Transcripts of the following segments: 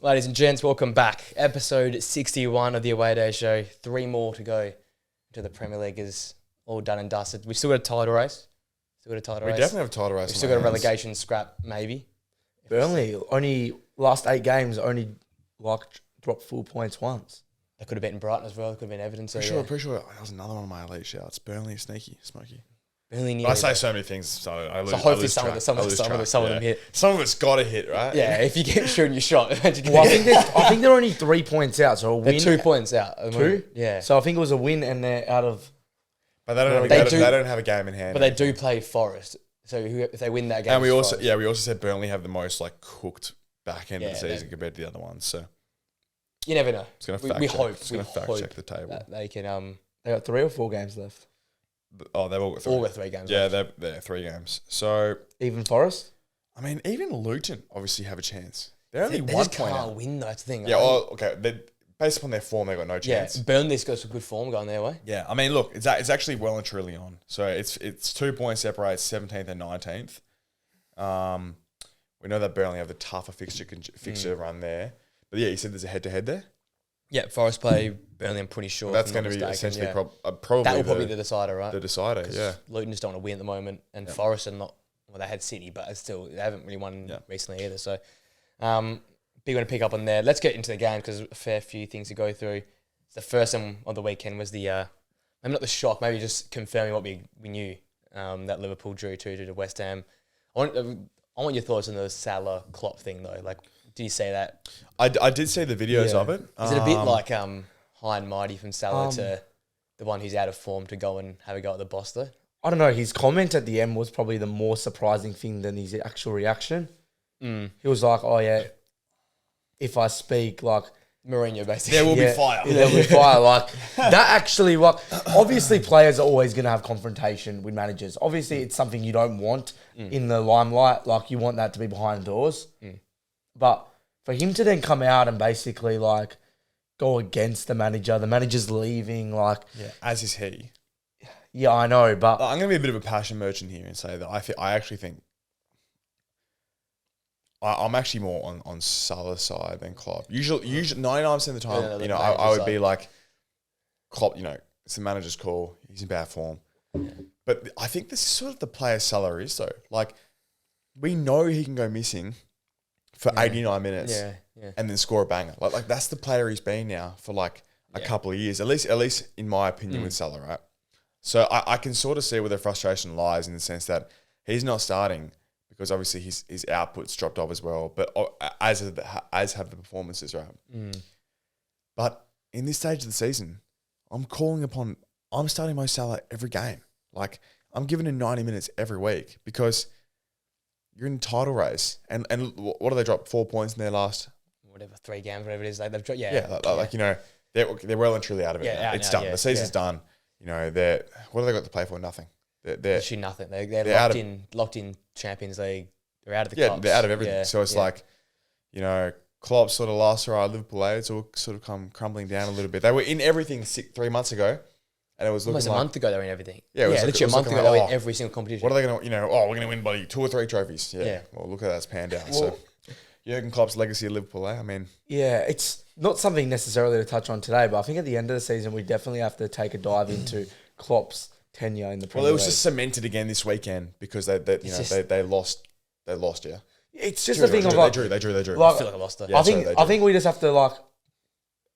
Ladies and gents, welcome back. Episode 61 of the Away Day Show. 3 more to go to the Premier League is all done and dusted. We still got a title race. We definitely have a title race. We still got a relegation scrap, maybe. Burnley, only last 8 games, dropped 4 points once. They could have beaten Brighton as well. It could have been Everton. So Pretty sure that was another one of my elite shouts. Burnley, sneaky, smoky. Burnley But I say so many things, so I lose. So hopefully some of them hit. Some of it's got to hit, right? Yeah, if you keep shooting your shot. Well, I think they're only 3 points out, so a win. They're 2 points out. 2? Yeah. So I think it was a win and they're out of... But they don't have a game in hand. But they do play Forest. So if they win that game... And we also said Burnley have the most cooked back end of the season compared to the other ones, so... You never know. It's going to fact check the table. That they can... They got 3 or 4 games left. Oh, they've all got 3. All got 3 games Yeah, left. they're 3 games. So... Even Forest? I mean, even Luton obviously have a chance. They're only they 1 just point can't out. win, though. That's the thing. Yeah, well, okay. Based upon their form, they've got no chance. Yeah, Burnley's got some good form going their way. Yeah, I mean, look, it's actually well and truly on. So it's 2 points separates 17th and 19th. We know that Burnley have the tougher fixture run there. But yeah, you said there's a head-to-head there? Yeah, Forest play Burnley, I'm pretty sure. Well, that's going to be essentially probably that will probably be the decider, right? The decider, yeah. Luton just don't want to win at the moment, and Forest are not... Well, they had City, but still, they haven't really won recently either. So, big one to pick up on there. Let's get into the game because a fair few things to go through. The first one of the weekend was maybe not the shock, maybe just confirming what we knew, that Liverpool drew 2-2 to West Ham. I want your thoughts on the Salah Klopp thing though. Like, did you say that? I did see the videos of it. Is it a bit like high and mighty from Salah to the one who's out of form to go and have a go at the boss though? I don't know. His comment at the end was probably the more surprising thing than his actual reaction. He was like, oh yeah, if I speak Mourinho, basically. There will be fire. There will be fire. That actually, obviously players are always going to have confrontation with managers. Obviously, it's something you don't want in the limelight. You want that to be behind doors. But for him to then come out and basically go against the manager's leaving. Yeah, as is he. Yeah, I know, but... I'm going to be a bit of a passion merchant here and say that I actually think I'm actually more on Salah's side than Klopp. Usually 99% of the time, I would be like, Klopp, it's the manager's call. He's in bad form. Yeah. But I think this is sort of the player Salah is though. We know he can go missing for 89 minutes and then score a banger. Like that's the player he's been now for a couple of years, at least in my opinion with Salah, right? So I can sort of see where the frustration lies in the sense that he's not starting because obviously his output's dropped off as well, but as have the performances, right? But in this stage of the season, I'm starting Mo Salah every game. I'm giving him 90 minutes every week because you're in the title race. And what do they drop? 4 points in their last... Whatever, 3 games, whatever it is. They've dropped, they're well and truly out of it. Yeah, it's done. The season's done. What have they got to play for? Nothing. They're literally nothing. They're locked in Champions League. They're out of the cups. They're out of everything. So it's Klopp's sort of last hurrah, Liverpool, it's all sort of come crumbling down a little bit. They were in everything 3 months ago, and it was looking almost a month ago they were in everything. Yeah, literally a month ago they were in every single competition. What are they going to, we're going to win by 2 or 3 trophies. Yeah. Well, look at that's panned out. So Jurgen Klopp's legacy at Liverpool, I mean... Yeah, it's not something necessarily to touch on today, but I think at the end of the season, we definitely have to take a dive into Klopp's tenure in the Premier League. Well, it was just cemented again this weekend because they lost. They lost, yeah. It's just a thing of They drew. I feel like I lost it. I think we just have to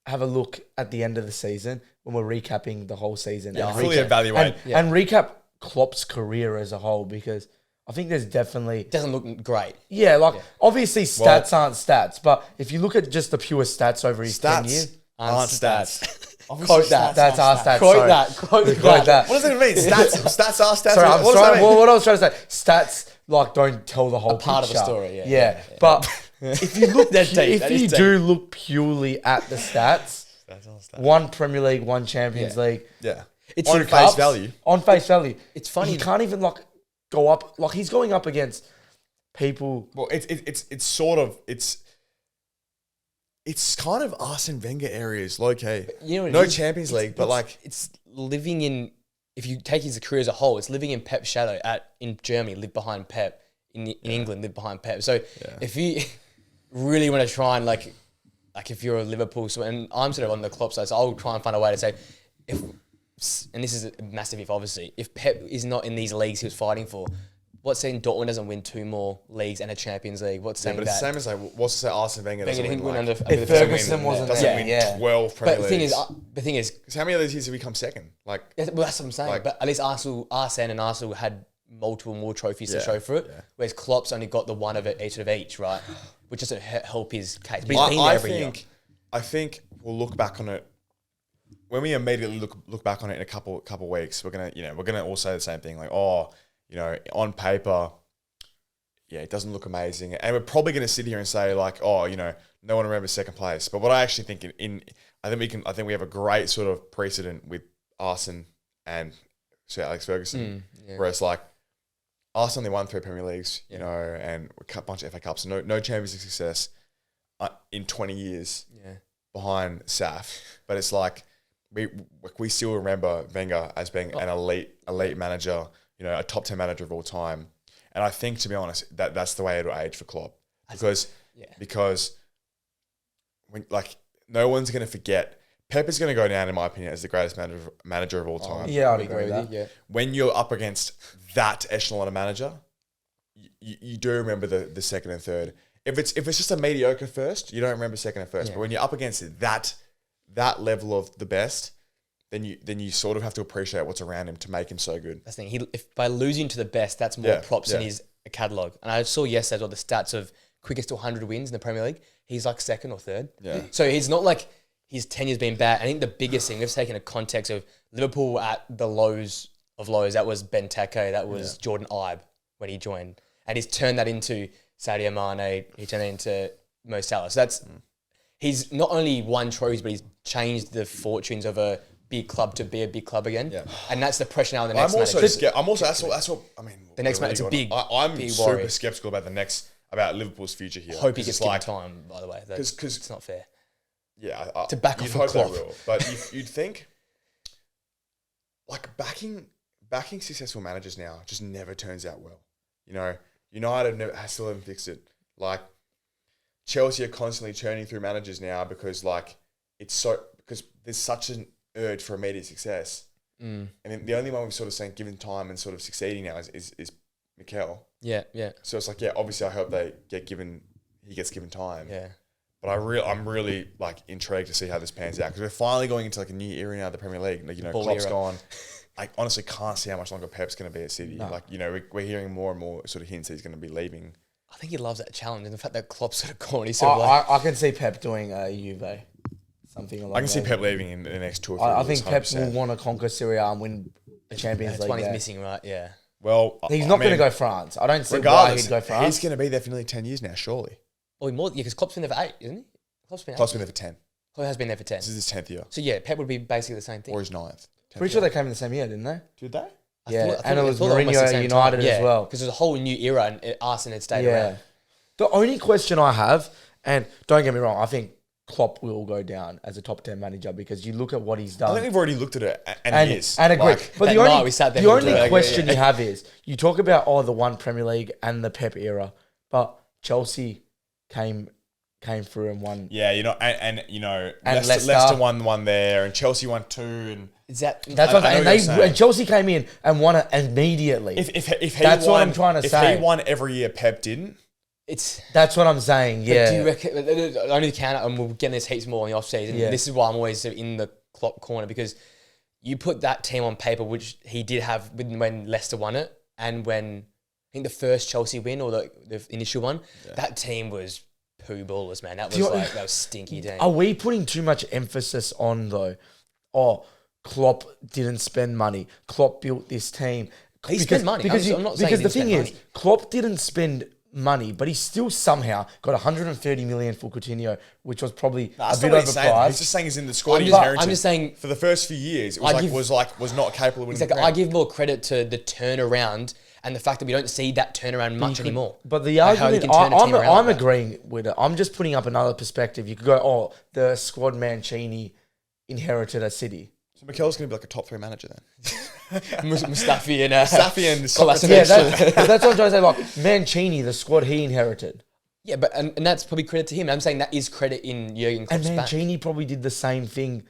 have a look at the end of the season when we're recapping the whole season. Yeah, fully evaluate. And recap Klopp's career as a whole because I think there's definitely... It doesn't look great. Yeah, obviously stats aren't stats, but if you look at just the pure stats over his 10 years... aren't stats. Quote that. That's our stats. Quote that. Quote that. What does it mean? Stats are stats. Sorry, what I was trying to say, stats don't tell the whole part of the story. Yeah. But if you look, if you do look purely at the stats, one Premier League, one Champions League, it's on face value. On face value, it's funny. He can't even go up. He's going up against people. Well, it's sort of It's kind of Arsene Wenger areas, low key. No Champions League, but it's living in. If you take his career as a whole, it's living in Pep's shadow. In Germany, live behind Pep. In England, live behind Pep. So if you really want to try and like if you're a Liverpool, and I'm sort of on the Klopp side, so I'll try and find a way to say, if, and this is a massive if, obviously, if Pep is not in these leagues he was fighting for, what's saying Dortmund doesn't win 2 more leagues and a Champions League? What's saying but that? it's the same as like, what's to say Arsene Wenger doesn't win, like, if Ferguson wasn't doesn't there, win 12 Premier But Leagues. the thing is, Because how many of those years have we come second? Like, well, that's what I'm saying. Like- but at least Arsene and Arsenal had multiple more trophies to show for it, whereas Klopp's only got the one of it, each of each, right? Which doesn't help his case. But he's been there every year. I think we'll look back on it when we immediately look back on it in a couple weeks. We're gonna all say the same thing, like, oh, on paper, yeah, it doesn't look amazing, and we're probably gonna sit here and say like, oh, no one remembers second place. But what I actually think I think we have a great sort of precedent with Arsene and Sir Alex Ferguson, whereas like Arsenal only won 3 Premier Leagues, and a bunch of FA Cups, no Champions League success in 20 years behind SAF. But it's like we still remember Wenger as being an elite manager, a top 10 manager of all time. And I think, to be honest, that's the way it'll age for Klopp, because when no one's going to forget. Pep is going to go down, in my opinion, as the greatest manager of all time. Yeah, I'd agree with that. Yeah. When you're up against that echelon of manager, you do remember the second and third. If it's just a mediocre first, you don't remember second and first. Yeah. But when you're up against that level of the best, then you sort of have to appreciate what's around him to make him so good. That's the thing. If by losing to the best, that's more props in his catalogue. And I saw yesterday all the stats of quickest to 100 wins in the Premier League. He's like second or third. Yeah. So he's not like his tenure's been bad. I think the biggest thing, we've taken a context of Liverpool at the lows of lows. That was Benteke. That was Jordan Ibe when he joined. And he's turned that into Sadio Mane. He turned that into Mo Salah. So that's... He's not only won trophies, but he's changed the fortunes of a big club to be a big club again. Yeah. And that's the pressure now on the next manager. That's what I mean. The next manager, it's a big, I'm big super worry. skeptical about Liverpool's future here. Hope he gets given time, by the way. Because it's not fair. Yeah, to back off a hope Klopp. they will. But you'd think, like, backing successful managers now just never turns out well. United still haven't fixed it. Like, Chelsea are constantly churning through managers now because there's such an urge for immediate success. And then the only one we've sort of seen given time and sort of succeeding now is Mikel. Yeah. So it's like, obviously I hope he gets given time. Yeah. But I'm really like intrigued to see how this pans out, because we're finally going into like a new era now of the Premier League. Klopp's gone. I honestly can't see how much longer Pep's going to be at City. No. We're hearing more and more sort of hints that he's going to be leaving. I think he loves that challenge and the fact that Klopp's sort of gone. I can see Pep doing a Juve, something along. I can see Pep leaving in the next 2 or 3 years. I think Pep 100%. will want to conquer Serie A and win the Champions League. That's one he's missing, right? Yeah. Well, he's not going to go France. I don't see why he'd go France. He's going to be there for nearly 10 years now, surely. Or more, because Klopp's been there for 8, isn't he? Klopp's been there for 10. Klopp has been there for 10. This is his 10th year. So yeah, Pep would be basically the same thing. Or his 9th. Pretty sure they came in the same year, didn't they? Did they? And it was Mourinho at United as well. Because there's a whole new era and Arsene had stayed around. The only question I have, and don't get me wrong, I think Klopp will go down as a top 10 manager, because you look at what he's done. I think we've already looked at it and he is. And agreed. But the only question you have is, you talk about, the one Premier League and the Pep era, but Chelsea came through and won. Yeah, and Leicester won one there, and Chelsea won 2, and that's what and Chelsea came in and won it immediately. That's what I'm trying to say. If he won every year, Pep didn't. That's what I'm saying. Yeah. Do you reckon? Only the counter, and we'll get this heaps more in the off season. Yeah. This is why I'm always in the Klopp corner, because you put that team on paper, which he did have when Leicester won it, and when I think the first Chelsea win or the initial one, that team was poo ballers, man. That was stinky team. Are we putting too much emphasis on though? Klopp didn't spend money. Klopp built this team. He spent money. Because the thing is, Klopp didn't spend money, but he still somehow got 130 million for Coutinho, which was probably a bit overpriced. He's just saying he's in the squad. I'm just saying, for the first few years, it was not capable of winning. Exactly. I give more credit to the turnaround and the fact that we don't see that turnaround much anymore. But the argument, I'm agreeing with it. I'm just putting up another perspective. You could go, the squad Mancini inherited a City. So Mikel's going to be like a top 3 manager then. Mustafi and Kolasinac. Yeah, that's what I'm trying to say. Like Mancini, the squad he inherited. Yeah, but and that's probably credit to him. I'm saying that is credit in Jurgen Klopp's And back. Mancini probably did the same thing,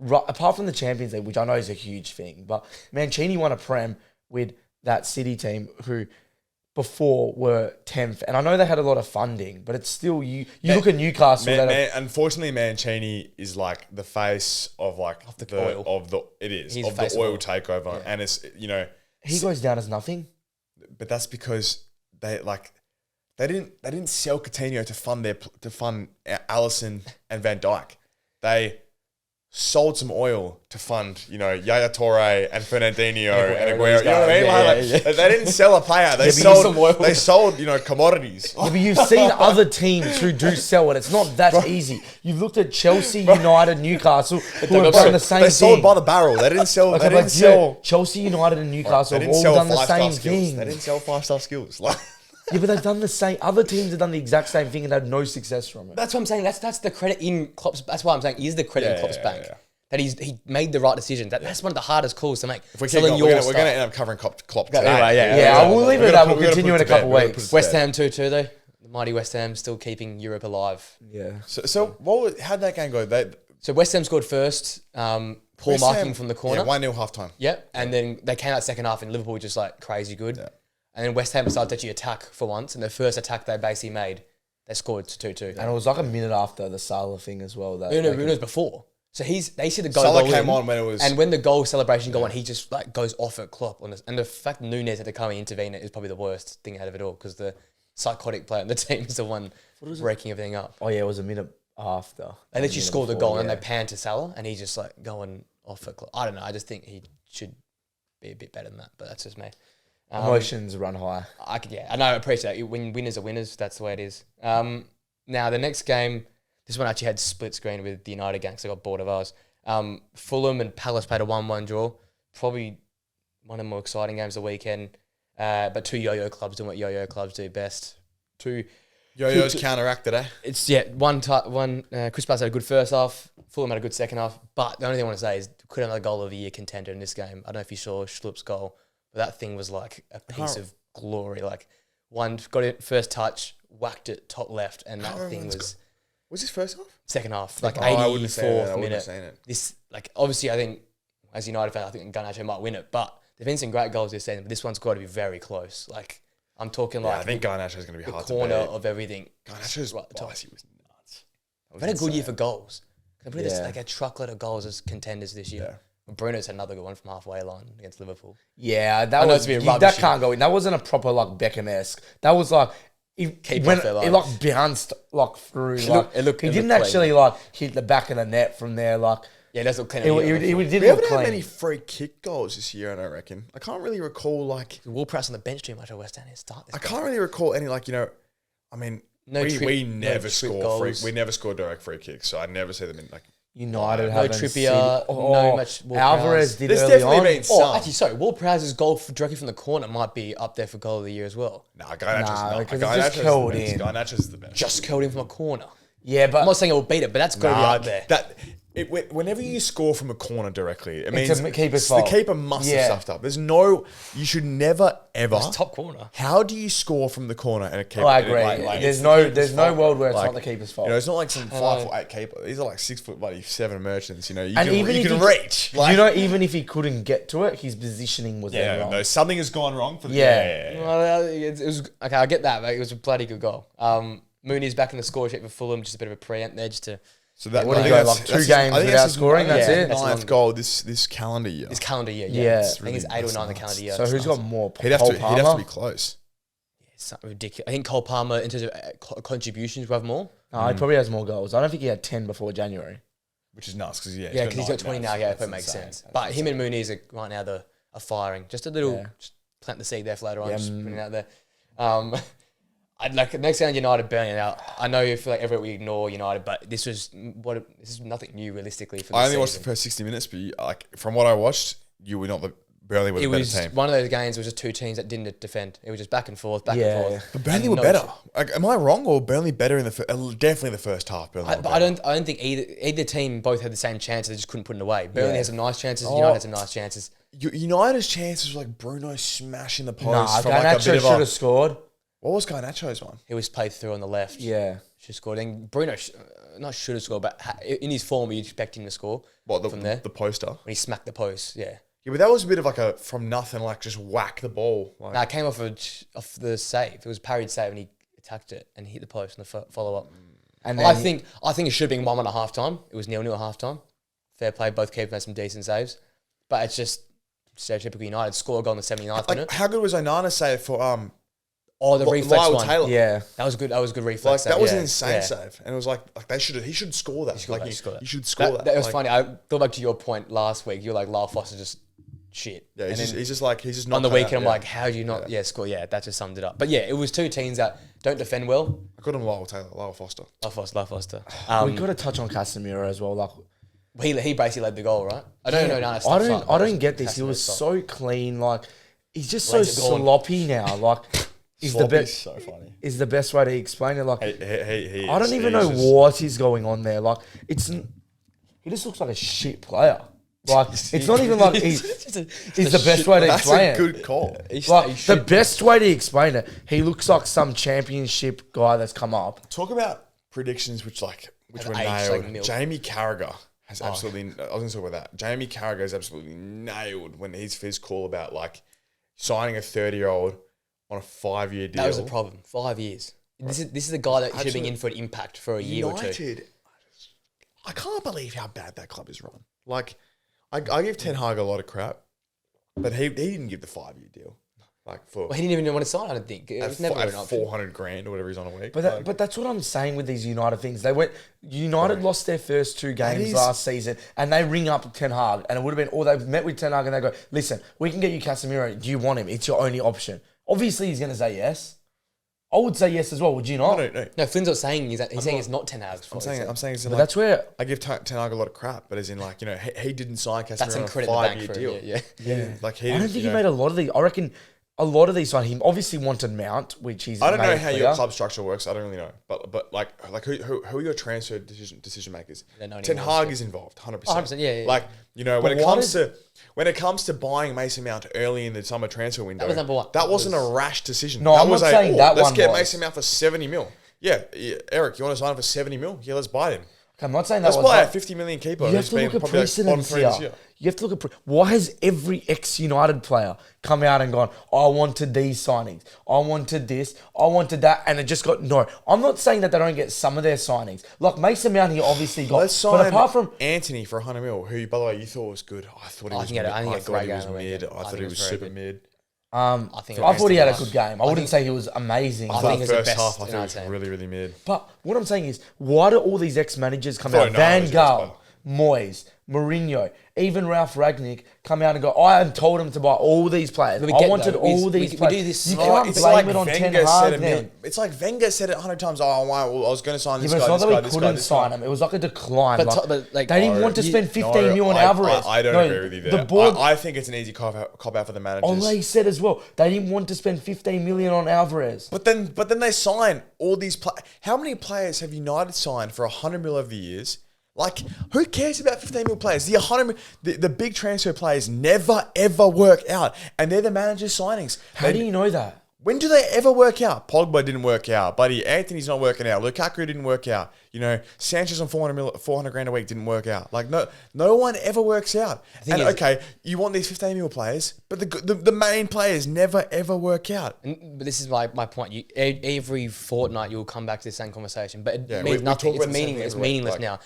apart from the Champions League, which I know is a huge thing. But Mancini won a Prem with that City team who before were 10th. And I know they had a lot of funding, but it's still, you look at Newcastle. Unfortunately, Mancini is like the face of like the oil. Of the oil takeover. Yeah. And it's, he goes down as nothing. But that's because they didn't sell Coutinho to fund Alisson and Van Dijk. They sold some oil to fund, Yaya Toure and Fernandinho and Aguero. You know what I mean? They didn't sell a player. They sold commodities. Yeah, but you've seen other teams who do sell it. It's not that easy. You've looked at Chelsea, United, Newcastle, who have done the same thing. They sold by the barrel. They didn't sell. Chelsea, United, and Newcastle have all done the same thing. They didn't sell 5-star skills. Yeah, but they've done the same. Other teams have done the exact same thing and had no success from it. That's what I'm saying. That's the credit in Klopp's. That's why I'm saying is the credit in Klopp's bank. That he made the right decision. That's one of the hardest calls to make. If we keep going, we're going to end up covering Klopp today. Anyway, we'll leave it at that. We'll continue in a couple of weeks. West Ham 2-2 though. The mighty West Ham still keeping Europe alive. Yeah. So how'd that game go? So West Ham scored first. Poor marking from the corner. 1-0 halftime. Yep. And then they came out second half and Liverpool just like crazy good. Yeah. And then West Ham decided to actually attack for once. And the first attack they basically made, they scored 2-2. And it was like a minute after the Salah thing as well. It was before. So they see the goal. Salah came on when it was... And when the goal celebration go on, he just like goes off at Klopp. And the fact Nunes had to come and intervene is probably the worst thing out of it all because the psychotic player on the team is the one breaking everything up. Oh, yeah, it was a minute after. They literally scored the goal and they pan to Salah and he's just like going off at Klopp. I don't know. I just think he should be a bit better than that, but that's just me. Emotions run high. I know, I appreciate that. When winners are winners, that's the way it is. Now, the next game, this one actually had split screen with the United gang, so I got bored of ours. Fulham and Palace played a 1-1 draw. Probably one of the more exciting games of the weekend. But two yo-yo clubs doing what yo-yo clubs do best. Yo-yos counteracted, eh? It's, Chris Bass had a good first half. Fulham had a good second half. But the only thing I want to say is could have another goal of the year contender in this game. I don't know if you saw Schlupp's goal. That thing was like a piece of glory. Like one got it first touch, whacked it top left, and that thing was. Was this first half? Second half, like 84th minute. It. This obviously I think as a United fan I think Garnacho might win it, but there've been some great goals this season. But this one's got to be very close. Like I'm talking I think Garnacho's going to be hard to beat. The corner of everything. Garnacho's right the top. He was nuts. We've had a good year for goals. I believe there's like a truckload of goals as contenders this year. Yeah. Bruno's had another good one from halfway line against Liverpool. Yeah, that can't go in. That wasn't a proper like Beckham-esque. That was like it like bounced like through. He didn't actually like hit the back of the net from there. Like that's what clean. We haven't had many free kick goals this year. I don't reckon. I can't really recall like Ward-Prowse on the bench too much at West Ham. I can't really recall any like I mean we never score we never score direct free kicks, so I never see them in like. United no Trippier, no much Alvarez did There's early definitely on. been some. Actually, sorry, Ward-Prowse's goal directly from the corner might be up there for goal of the year as well. Garnacho's the best. Just curled in from a corner. Yeah, but I'm not saying it will beat it, but that's got to be up there. Whenever you score from a corner directly, it means the keeper's fault. The keeper must have stuffed up. You should never ever. It's top corner. How do you score from the corner and a keeper? I agree. There's no world where it's not the keeper's fault. It's not like some 5'8" keeper. These are like 6'7" merchants. You can reach. Even if he couldn't get to it, his positioning was wrong. No, something has gone wrong for the Well, it was okay. I get that, but it was a bloody good goal. Mooney's back in the score sheet for Fulham, just a bit of a preempt there, just to. So that what do you go like 2 games without scoring? That's it. Ninth goal this calendar year. This calendar year, yeah. I think it's 8 or 9 the calendar year. So who's got more? He'd have to be close. Yeah, it's something ridiculous. I think Cole Palmer in terms of contributions will have more. No, he probably has more goals. I don't think he had 10 before January, which is nuts because he's got 20 now. Yeah, if it makes sense. But him and Mooney are right now are firing. Just a little just plant the seed there for later on. Just putting it out there. I'd like the next game United Burnley. Now I know you feel like every week we ignore United, but this is nothing new realistically for the I only watched the first 60 minutes, but from what I watched, you were not Burnley were the better team. One of those games was just two teams that didn't defend. It was just back and forth. But Burnley were better. Am I wrong or Burnley better in definitely the first half? But I don't think either team both had the same chances. They just couldn't put it away. Burnley has some nice chances. United has some nice chances. United's chances were like Bruno smashing the post. Garnacho should have scored. What was Garnacho's one? He was played through on the left. Yeah. Should have scored. And Bruno, not should have scored, but in his form, you'd expect him to score. From there? The poster? When he smacked the post, yeah. Yeah, but that was a bit of like a from nothing, like just whack the ball. Like. It came off the save. It was a parried save and he attacked it and hit the post in the follow-up. And then I think it should have been 1-1 at half-time. It was 0-0 at half-time. Fair play. Both keepers made some decent saves. But it's just stereotypical United. Score a goal in the 79th minute. How good was Onana save for the reflex Lyle one? Taylor. Yeah. That was good. That was a good reflex. That was an insane save. And it was like he should score that. He should score that. That was funny. I thought back to your point last week. You were like, Lyle Foster just shit. Yeah, he's just not on the weekend. I'm like, how do you not score? Yeah, that just summed it up. But yeah, it was two teams that don't defend well. I called him Lyle Taylor, Lyle Foster. Lyle Foster. We got to touch on Casemiro as well. Like he basically led the goal, right? I don't know. I don't get this. He was so clean. Like he's just so sloppy now. Like is so funny. Is the best way to explain it. Like he I don't even know what is going on there. Like he just looks like a shit player. Like it's not even like he's the best way to explain it. That's a good call. Like the best way to explain it, he looks like some championship guy that's come up. Talk about predictions which were nailed. Like Jamie Carragher has absolutely. I was going to talk about that. Jamie Carragher is absolutely nailed when his call about like signing a 30-year-old on a 5-year deal. That was the problem. 5 years. This is the guy that should have been in for an impact for a year or two. I can't believe how bad that club is run. Like. I give Ten Hag a lot of crap, but he didn't give the 5-year deal. He didn't even want to sign. I don't think it was never an option. $400,000 or whatever he's on a week. But that's what I'm saying with these United things. United lost their first 2 games last season, and they ring up Ten Hag, and it would have been, or they've met with Ten Hag and they go, listen, we can get you Casemiro. Do you want him? It's your only option. Obviously, he's going to say yes. I would say yes as well. Would you not? No, Flynn's not saying he's saying it's not Ten Hag's fault. I'm saying it's like, that's where I give Ten Hag a lot of crap, but as in like, he didn't sign Casemiro on a 5-year deal. Yeah. Like I don't think he made a lot of these. I reckon a lot of these on him. Obviously wanted Mount, which he's. I don't know how your club structure works. I don't really know, but like who are your transfer decision makers? Ten Hag is involved, 100%. 100%, yeah. Like when it comes to buying Mason Mount early in the summer transfer window, that was number one. That wasn't a rash decision. No, I'm not saying that one. Let's get Mason Mount for 70 mil. Yeah, Eric, you want to sign him for 70 mil? Yeah, let's buy him. I'm not saying that. Let's buy a 50 million keeper. You have to look at precedents here. You have to look at why has every ex-United player come out and gone, I wanted these signings, I wanted this, I wanted that, and it just got no. I'm not saying that they don't get some of their signings. Like Mason Mount, he obviously got. Let's sign but apart from Anthony for 100 mil, who by the way you thought was good. I thought he was mid. I thought he was mid. I thought he was super mid. I thought he had a good game. I wouldn't say he was amazing. I think the first half, I think it was really, really mid. But what I'm saying is, why do all these ex-managers come out? Van Gaal, Moyes, Mourinho, even Ralph Rangnick come out and go, I told him to buy all these players. I wanted all these players. We do this. You can't blame it on Ten Hag then. It's like Wenger said it 100 times. Oh, wow, I was going to sign this guy, but it's not that we couldn't sign him. It was like a decline. But they didn't want to spend 15 mil on Alvarez. I don't agree with you there. The board, I think it's an easy cop out for the managers. Ole said as well, they didn't want to spend 15 million on Alvarez. But then they sign all these players. How many players have United signed for 100 mil over the years? Like, who cares about 15 mil players? The big transfer players never, ever work out. And they're the manager's signings. How do you know that? When do they ever work out? Pogba didn't work out. Buddy, Anthony's not working out. Lukaku didn't work out. Sanchez on 400 grand a week didn't work out. Like, no one ever works out. And okay, you want these 15 mil players, but the main players never, ever work out. But this is my point. Every fortnight you'll come back to the same conversation. But it means nothing. It's meaningless. It's meaningless now.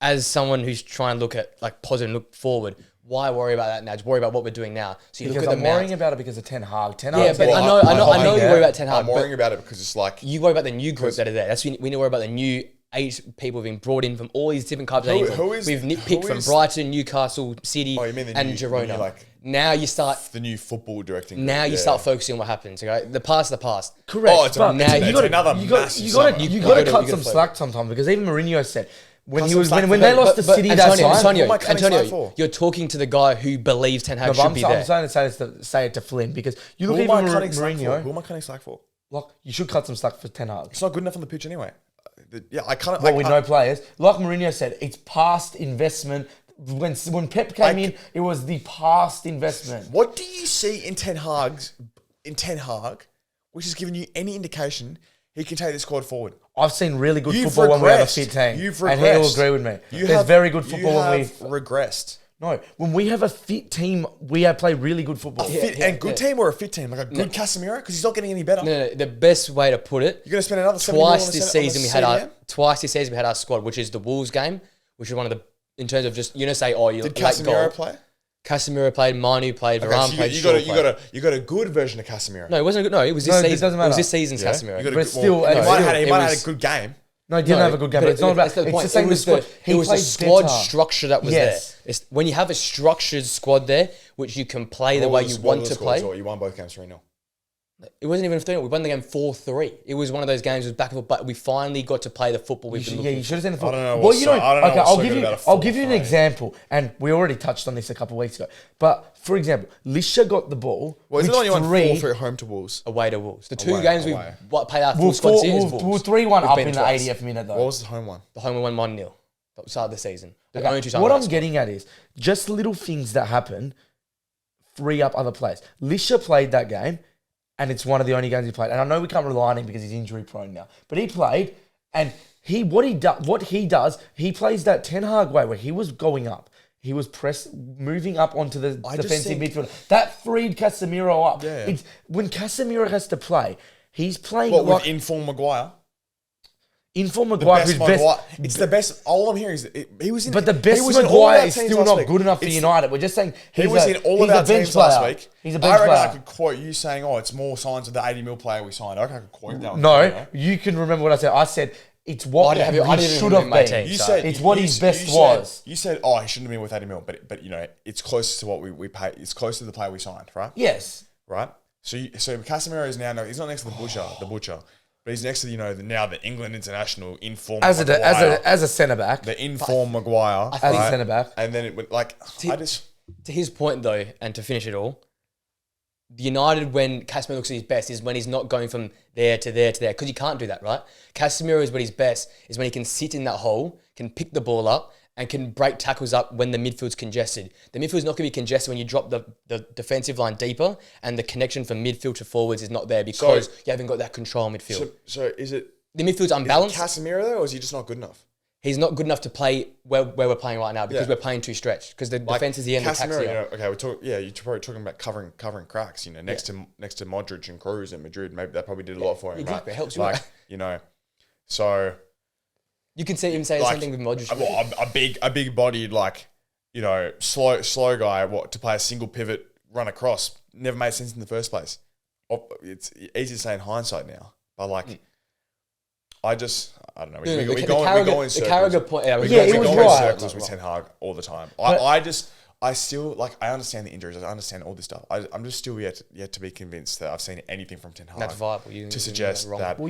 As someone who's trying to look at positive and look forward, why worry about that now? Just worry about what we're doing now. So you look at I'm worrying about it because of Ten Hag. Yeah, but I know you worry about Ten Hag. I'm worrying about it because it's like you worry about the new group that are there. That's we need to worry about the new 8 people being brought in from all these different clubs. We've nitpicked from Brighton, Newcastle, City, and Girona. Now you start the new football directing. Now you start focusing on what happens. Okay, the past is the past. Correct. Now you got to cut some slack sometimes because even Mourinho said. When they lost to City that time, Antonio, you're talking to the guy who believes Ten Hag should be there. I'm saying to say it to Flynn because you look even Mourinho. Who am I cutting slack for? Like you should cut some slack for Ten Hag. It's not good enough on the pitch anyway. I can't. Well, with no players, like Mourinho said, it's past investment. When Pep came in, it was the past investment. What do you see in Ten Hag? which has given you any indication he can take the squad forward. I've seen really good football when we have a fit team. You've regressed. And he'll agree with me. There's very good football when we regressed. No, when we have a fit team, we have played really good football. Team or a fit team? Like a good Casemiro? Because he's not getting any better. No, the best way to put it. You're going to spend another twice this season we had our squad, which is the Wolves game, which is one of the, in terms of just, say, oh, you did Casemiro play? Casemiro played, Manu played, Varane played. You got a good version of Casemiro. No, it wasn't good. No, it was this season. It doesn't matter. It was this season's Casemiro. But still, he might have had a good game. No, he didn't have a good game. But it's not about. It's the same with squad. It was the squad structure that was there. It's when you have a structured squad there, which you can play the way you want to play. You won both games 3-0. It wasn't even 3-0. We won the game 4-3. It was one of those games. It was back and forth, but we finally got to play the football we've been looking for. Yeah, you should have seen the football. I don't know. I'll give you an example, and we already touched on this a couple of weeks ago. But for example, Lisha got the ball. Well, is it the one you won 4-3 home to Wolves? Away to Wolves. The two games we played our full squad series. We were 3-1 up in the 80th minute though. What was the home one? The home one 1-0. That was start of the season. What I'm getting at is just little things that happen free up other players. Lisha played that game. And it's one of the only games he played. And I know we can't rely on him because he's injury prone now. But he played, and what he does, he plays that Ten Hag way where he was going up. He was moving up onto the defensive midfield. That freed Casemiro up. Yeah. It's, when Casemiro has to play, he's playing with informed Maguire? Inform Maguire, who's best. It's the best. All I'm hearing is he was in. But the best Maguire is still not good enough for United. We're just saying he was in all of our teams last week. He's a bench player. I could quote you saying, "Oh, it's more signs of the 80 mil player we signed." I could quote that. No, you can remember what I said. I said it's what he should have been. You said it's what his best was. You said, "Oh, he shouldn't have been with 80 mil," but it's close to what we pay. It's close to the player we signed, right? Yes. Right. So Casemiro is now. He's not next to the butcher. But he's next to the England international informed as a centre back, the informed Maguire as a centre back, and then it went to his point though, and to finish it all, the United when Casemiro looks at his best is when he's not going from there to there to there because you can't do that, right? Casemiro is when he's best is when he can sit in that hole, can pick the ball up, and can break tackles up when the midfield's congested. The midfield's not going to be congested when you drop the defensive line deeper and the connection from midfield to forwards is not there because you haven't got that control midfield. So is it... The midfield's unbalanced. Is it Casemiro though, or is he just not good enough? He's not good enough to play where we're playing right now because we're playing too stretched because the defense is the end of the Casemiro, you're probably talking about covering cracks, next to Modric and Kroos in Madrid. Maybe that probably did a lot for him, exactly. Right? It helps you. So... You can say the same thing with Modric. A big bodied, slow guy, to play a single pivot, run across, never made sense in the first place. It's easy to say in hindsight now, but I don't know. We go in circles. The Carragher point, we go in circles with Ten Hag all the time. I understand the injuries. I understand all this stuff. I'm just still yet to be convinced that I've seen anything from Ten Hag that's viable. to suggest that.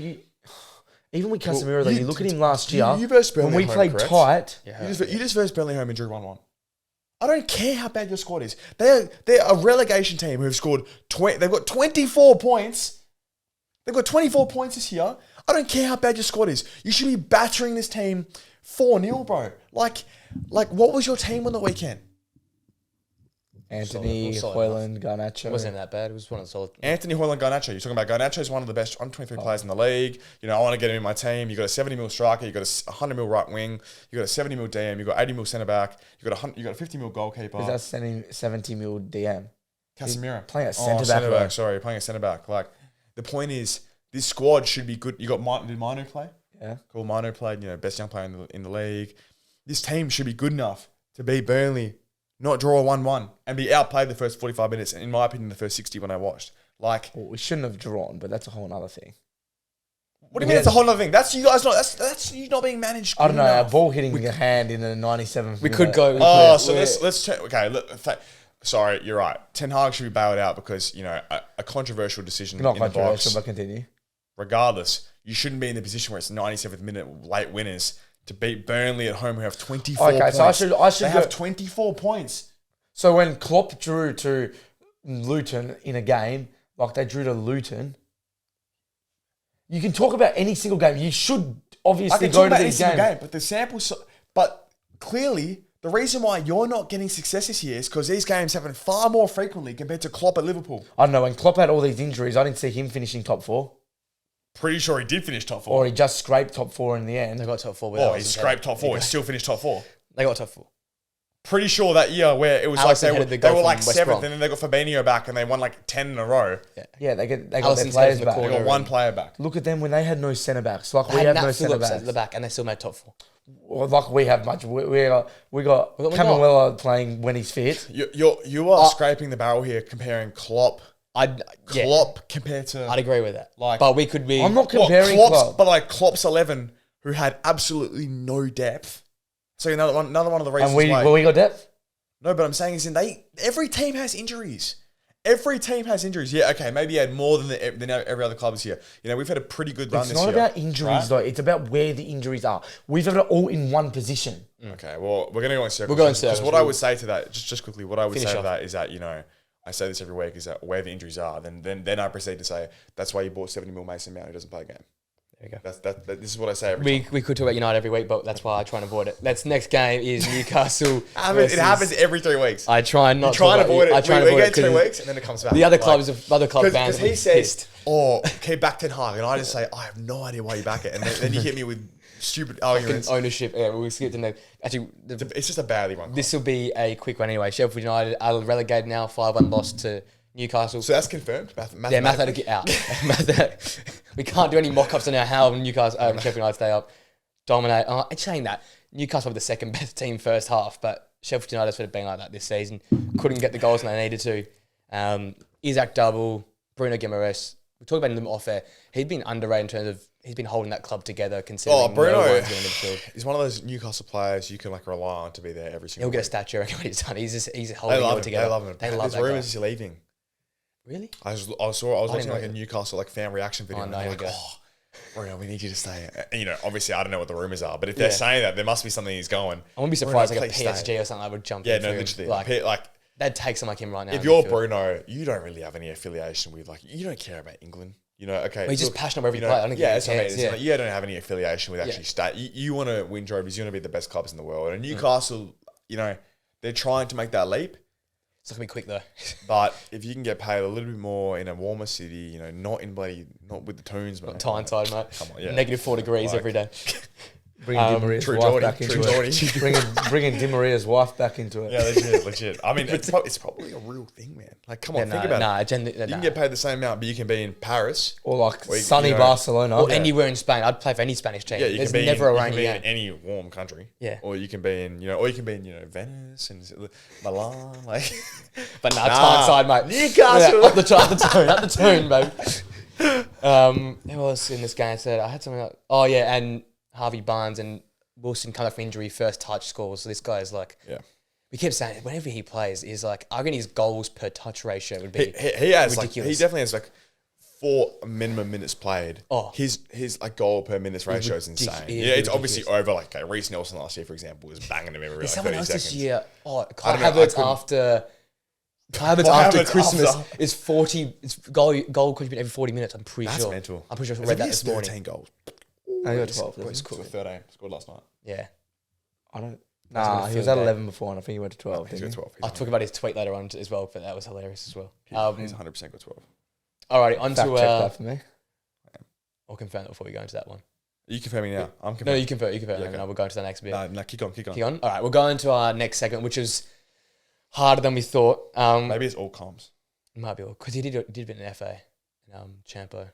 Even with Casemiro, though, you look at him last year, when we played tight. You just versed Burnley home and drew 1-1. I don't care how bad your squad is. They're a relegation team who've scored 20. They've got 24 points. They've got 24 points this year. I don't care how bad your squad is. You should be battering this team 4-0, bro. Like, what was your team on the weekend? Anthony, Højlund, Garnacho. It wasn't that bad. It was one of the solid. Anthony, Højlund, Garnacho. You're talking about Garnacho is one of the best under 23 players in the league. I want to get him in my team. You got a 70 mil striker. You got a 100 mil right wing. You got a 70 mil DM. You got 80 mil centre back. You got a 50 mil goalkeeper. Is that 70 mil DM? Casemiro playing a centre back. Sorry, playing a centre back. The point is, this squad should be good. You got did Manu play? Yeah, cool. Manu played. Best young player in the league. This team should be good enough to beat Burnley. Not draw 1-1 and be outplayed the first 45 minutes, and in my opinion, the first 60 when I watched. We shouldn't have drawn, but that's a whole other thing. What do you mean it's a whole other thing? That's you guys not. That's you not being managed. I don't know. A ball hitting your hand in a 97th. We could go. Let's check. Okay, look. Sorry, you're right. Ten Hag should be bailed out because a controversial decision. Not controversial, but continue. Regardless, you shouldn't be in the position where it's 97th minute late winners. To beat Burnley at home, who have 24 points. So I should have 24 points. So when Klopp drew to Luton in a game, like they drew to Luton, you can talk about any single game. You should obviously go to the game. But the sample, but clearly The reason why you're not getting success this year is because these games happen far more frequently compared to Klopp at Liverpool. I don't know. When Klopp had all these injuries, I didn't see him finishing top 4. Pretty sure he did finish top 4. Or he just scraped top 4 in the end. They got top 4. Oh, he scraped top 4. He still finished top 4. They got top 4. Pretty sure that year where it was Alisson like headed they the goal were like from West 7th Brom. and then they got Fabinho back and they won like 10 in a row. Yeah, they got their Alisson's players headed the back. They corner. got one player back. Look at them when they had no centre backs. Like They we had have no Nat centre Phillips backs. at the back, and they still made top 4. Well, like we have much. We got got Camaluela playing when he's fit. You are scraping the barrel here comparing Klopp compared to I'd agree with that. Like- but we could be. I'm not comparing Klopp. but like Klopp's 11 who had absolutely no depth. So another one of the reasons And we why. got depth. No, but I'm saying is every team has injuries. Every team has injuries. Yeah, okay, maybe you had more than every other club this year. You know, we've had a pretty good run It's this year. not about injuries though. It's about where the injuries are. We've got it all in one position. Okay, well, we're going to go in circles. We'll go in circles. Because what I would say to that, just quickly, what I would Finish say to off. that is that, you know, I say this every week, is that where the injuries are, then I proceed to say, that's why you bought 70 mil Mason Mount who doesn't play a game. There you go. This is what I say every time. We could talk about United every week, but that's why I try and avoid it. Next game is Newcastle. It happens every 3 weeks. I try and not You try and talk avoid about it. I try and We avoid get it 2 weeks and then it comes back. The other Like, club fans Because are he said, pissed. okay, back Ten Hag. And I just say, I have no idea why you back it. And then you hit me with stupid arguments. Ownership. Yeah, we'll skip to the. Actually, It's just a badly run. this will be a quick one anyway. Sheffield United are relegated now, 5-1 loss to Newcastle. So that's confirmed? Yeah, mathematically out. We can't do any mock-ups on how Newcastle, Sheffield United stay up. Dominate. I'm saying that Newcastle were the second best team first half, but Sheffield United sort of been like that this season. Couldn't get the goals when they needed to. Isaac Double, Bruno Guimaraes. We talked about him off air. He's been underrated in terms of he's been holding that club together. Considering Bruno no one's been in the midfield. is one of those Newcastle players you can like rely on to be there every single He'll get a week. statue every when he's done. He's They holding it all love him. together. They love him. They love There's that guy. rumours he's leaving. Really? I was watching know like a that. Newcastle like fan reaction video. Oh, and no, they're here we like, go. Bruno, we need you to stay. And, you know, obviously I don't know what the rumours are, but if they're saying that, there must be something he's going. I wouldn't be surprised Bruno, like a please PSG stay. or something. I would jump Yeah, in no, for him. literally. Like Like they'd take someone like him right now. if in you're midfield. Bruno, you don't really have any affiliation with like you don't care about England. You know, okay. Well, he's just passionate about every you know, player. I don't yeah, think that's he what I mean. cares, It's yeah. like, you don't have any affiliation with actually stat. You want to win trophies. You want to be the best clubs in the world. And Newcastle, you know, they're trying to make that leap. It's not gonna be quick though. But if you can get paid a little bit more in a warmer city, you know, not with the tunes, man. Tyneside, mate. Come on, yeah. Negative 4 degrees Like- every day. Bringing Di Maria's True wife Geordie, back into true it. Geordie. Bringing Di Maria's wife back into it. Yeah, legit. I mean, it's probably a real thing, man. Like, come on, think about it. You can get paid the same amount, but you can be in Paris. Or like Or you- sunny you know- Barcelona. Or anywhere in Spain. I'd play for any Spanish team. Yeah, you There's can be never a you can rainy be game. in any warm country. Yeah. Or you can be in, Venice and Milan, like. But nah, Nah. Tyneside, mate. Newcastle. Yeah, up the tune, baby. Who else in this game? I said I had something like, oh yeah, and Harvey Barnes and Wilson come back from injury, first touch scores. So this guy is like, Yeah. we kept saying whenever he plays, is like, I reckon his goals per touch ratio would be He has like ridiculous. he definitely has like 4 minimum minutes played. Oh. His like goal per minutes ratio is insane. it is Yeah, it's obviously ridiculous. over like Reece Nelson last year, for example, was banging him every There's like someone 30 else seconds. this year. Oh, Kai I don't know, I Havertz couldn't- after. Kai After Havertz Christmas after- is 40. It's goal contributed every 40 minutes. I'm pretty That's sure. mental. I'm pretty sure I I read think that he this has morning. 13 goals. I got 12. He's doesn't scored he? 13. Scored last night. Yeah. I don't. That's Nah, gonna he was feel at bad. 11 before, and I think he went to 12. He's Didn't got he? 12. I'll talk about his tweet later on as well, but that was hilarious as well. He's 100% got 12. Alrighty, on Fact to. check that for me. I'll confirm that before we go into that one. Are you confirming now? I'm No, confirming. you confirm. Yeah, okay. No, we'll go into the next bit. No, kick on. Keep on. All right, we'll go into our next segment, which is harder than we thought. Maybe it's all comms. It might be all because he did a bit in FA, Champo.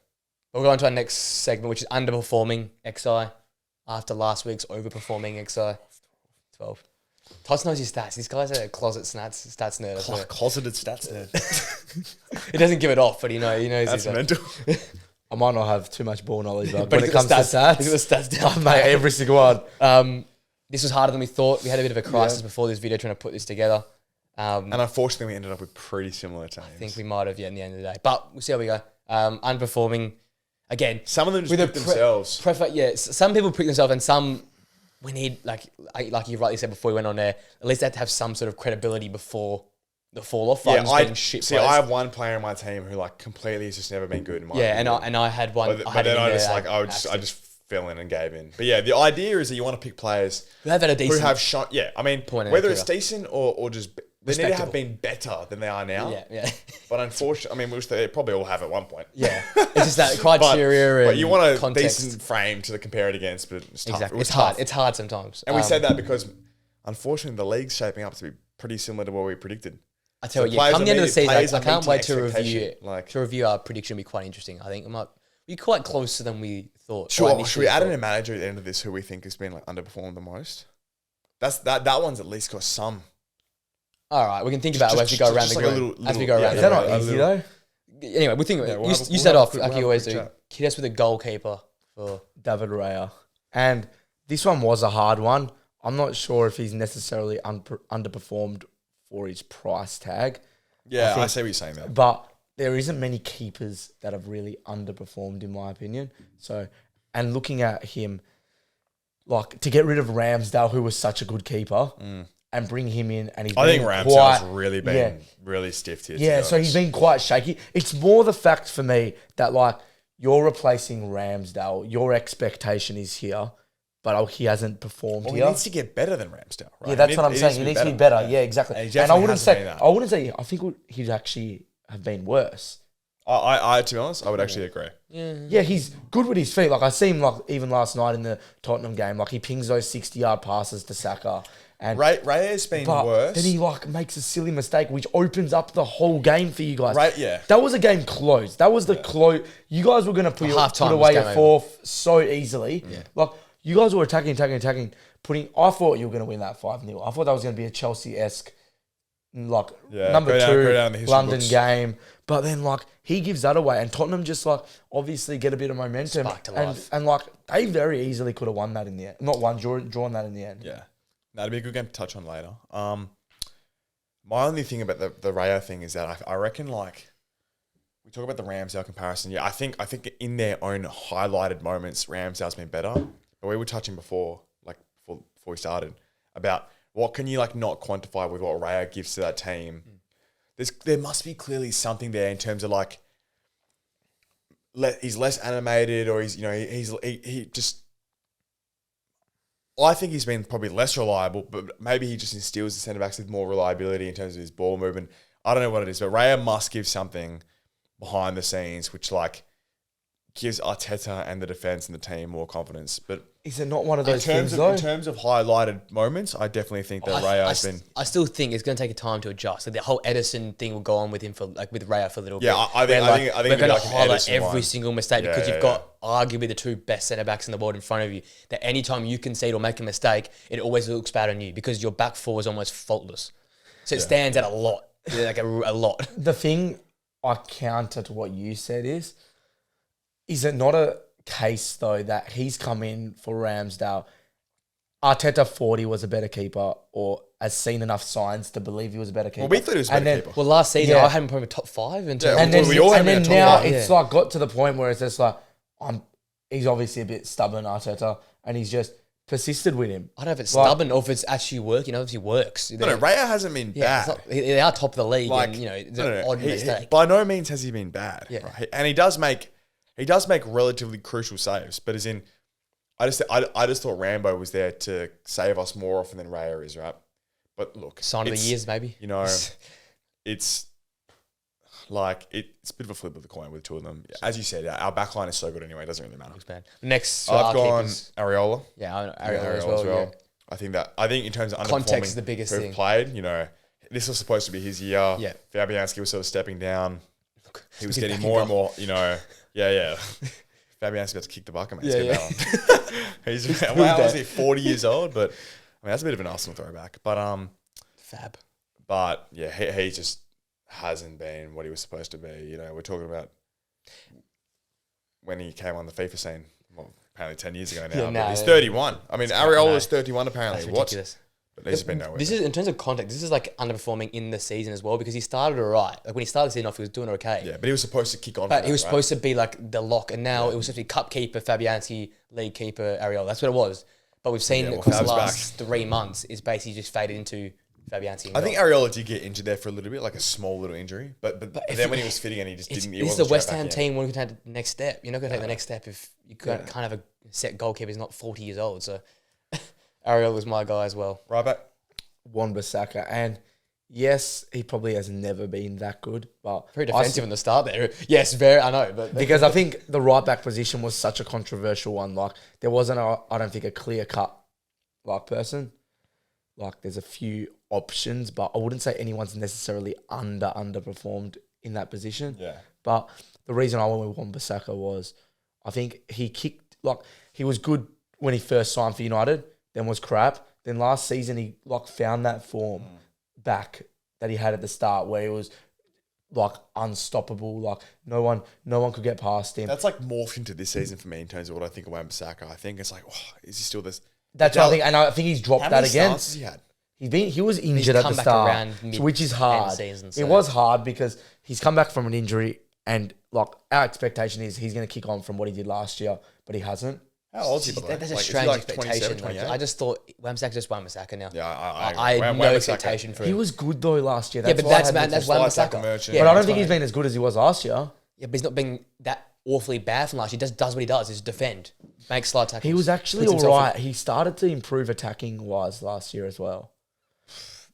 We'll go into our next segment, which is underperforming XI after last week's overperforming XI. 12. Tots knows his stats. These guys are a closet stats nerd. I swear. Closeted stats nerd. He doesn't give it off, but he knows That's his mental. I might not have too much ball knowledge, but But when it comes to he's stats, got the stats down. mate, every single one. This was harder than we thought. We had a bit of a crisis before this video trying to put this together. And unfortunately, we ended up with pretty similar teams. I think we might have in the end of the day. But we'll see how we go. Underperforming. Again, Some of them just with a picked themselves. Some people pick themselves and some we need, like you rightly said before we went on there, at least they have to have some sort of credibility before the fall off. Yeah, I players. have one player in my team who like completely has just never been good in my opinion. and I had one. But I had then him I in just there, like I just fell in and gave in. But yeah, the idea is that you want to pick players who have had a decent who have shot. Yeah, I mean, point in whether their it's decent or just they need to have been better than they are now. Yeah. But unfortunately, I mean, which they probably all have at one point. Yeah, it's just that criteria but you want a context. decent frame to compare it against, but it's tough. Exactly, It was it's hard. tough. It's hard sometimes. And we said that because, unfortunately, the league's shaping up to be pretty similar to what we predicted. I tell you, players come the end of the season, players I can't wait to expectation. review our prediction. Will be quite interesting. I think it might be quite closer than we thought. Sure. Should we add in a manager at the end of this who we think has been like underperformed the most? That one's at least got some. All right, we can think about it as we go around the group. As we go around, Is that not easy though? Anyway, we think we'll you have set a off quick- like we'll you have a always quick do. chat. Hit us with a goalkeeper for David Raya. And this one was a hard one. I'm not sure if he's necessarily underperformed for his price tag. Yeah, I see what you're saying there. But there isn't many keepers that have really underperformed, in my opinion. So, and looking at him, like to get rid of Ramsdale, who was such a good keeper, and bring him in, and I think Ramsdale's really been really stiff here. Yeah, so he's been quite shaky. It's more the fact for me that like you're replacing Ramsdale, your expectation is here, but he hasn't performed Well, here. he needs to get better than Ramsdale, right? Yeah, that's what I'm saying. He needs to be better. Yeah, exactly. And he And definitely hasn't been that. I wouldn't say. I think he'd actually have been worse. I to be honest, I would actually agree. Yeah, he's good with his feet. Like I see him, like even last night in the Tottenham game, like he pings those 60-yard passes to Saka. And Ray has been worse. Then he like makes a silly mistake, which opens up the whole game for you guys. Right, yeah. That was a game closed. That was the close. You guys were going to put halftime away was a game fourth so easily. Yeah. Like you guys were attacking. I thought you were going to win that 5-0. I thought that was going to be a Chelsea-esque, like number go down the 2 history London books. game. But then like he gives that away, and Tottenham just like obviously get a bit of momentum, Spark to life. and like they very easily could have won that in the end. Not won, drawn that in the end. Yeah. That'd be a good game to touch on later. My only thing about the Raya thing is that I reckon like we talk about the Ramsdale comparison. Yeah, I think in their own highlighted moments, Ramsdale's been better. But we were touching before we started about what can you like not quantify with what Raya gives to that team. There must be clearly something there in terms of like he's less animated, or he's he just. I think he's been probably less reliable, but maybe he just instills the centre backs with more reliability in terms of his ball movement. I don't know what it is, but Raya must give something behind the scenes which like gives Arteta and the defence and the team more confidence. But Is it not one of those in things though? terms of highlighted moments, I definitely think that Raya has been. I still think it's going to take time to adjust. Like the whole Edison thing will go on with him for like with Raya for a little bit. Yeah, I think we're going to like an highlight Edison every one. single mistake because you've got arguably the 2 best centre backs in the world in front of you. That anytime you concede or make a mistake, it always looks bad on you because your back four is almost faultless. So it stands out a lot, like a lot. The thing I counter to what you said is it not a case though that he's come in for Ramsdale? Arteta 40 was a better keeper, or has seen enough signs to believe he was a better keeper. Well, we thought he was a better keeper. Well, last season Yeah. I had him probably top 5 in terms. And then, we all had him in the top now 5. it's like got to the point where it's just like he's obviously a bit stubborn, Arteta, and he's just persisted with him. I don't know if it's stubborn or if it's actually working. Obviously works. No, Raya hasn't been Yeah, bad. they are top of the league, Like, and it's an odd mistake. By no means has he been bad. Yeah. Right? And he does make relatively crucial saves, but as in, I just thought Rambo was there to save us more often than Raya is, right? But look, Sign of the years, maybe. You know, it's like it's a bit of a flip of the coin with 2 of them. As you said, our backline is so good anyway; it doesn't really matter. Looks bad. Next, I've gone keepers. Areola. Yeah, Areola as well. Yeah. I think in terms of Context is underperforming the biggest who've thing. played, this was supposed to be his year. Yeah. Fabianski was sort of stepping down. He was He's getting back more in and more, yeah. Fabianski's about to kick the bucket, mate. Yeah, He's how is he? 40 years old, but I mean that's a bit of an Arsenal throwback. But Fab. But yeah, he just hasn't been what he was supposed to be. We're talking about when he came on the FIFA scene. Well, apparently 10 years ago now. But he's 31. I mean, Areola's 31 apparently. That's ridiculous. But he's been nowhere. This is in terms of context. This is like underperforming in the season as well because he started alright. Like when he started the season off, he was doing okay. Yeah, but he was supposed to kick on. But he was supposed to be like the lock, and now it was supposed to be cup keeper Fabianski, league keeper Areola. That's what it was. But we've seen across the Fab's last 3 months is basically just faded into Fabianski. I think Areola did get injured there for a little bit, like a small little injury. But then when he was fitting and he just didn't. This is the West Ham team when we can take the next step. You're not going to take the next step if you can't have a set goalkeeper who's not 40 years old. So Ariel was my guy as well. Right back. Wan-Bissaka. And yes, he probably has never been that good. But very defensive in the start there. Yes, very. I know. But because I think the right back position was such a controversial one. Like, there wasn't, I don't think, a clear-cut person. Like, there's a few options, but I wouldn't say anyone's necessarily underperformed in that position. Yeah. But the reason I went with Wan-Bissaka was I think he was good when he first signed for United, then was crap. Then last season he found that form back that he had at the start where he was unstoppable. Like no one could get past him. That's morphed into this season for me in terms of what I think of Wan-Bissaka. I think it's is he still this? That's what I think, and I think he's dropped that again. How many starts has he had? He was injured at the start, which is hard. Season, It was hard because he's come back from an injury, and our expectation is he's going to kick on from what he did last year, but he hasn't. How old is he? That's a strange expectation. I just thought Wan-Bissaka just Wan-Bissaka now. Yeah, I had no expectation for him. He was good though last year. That's Wan-Bissaka. But I don't think he's been as good as he was last year. Yeah, but he's not been that awfully bad from last year. He does what he does, is defend, make slide tackles. He was actually all right. He started to improve attacking wise last year as well.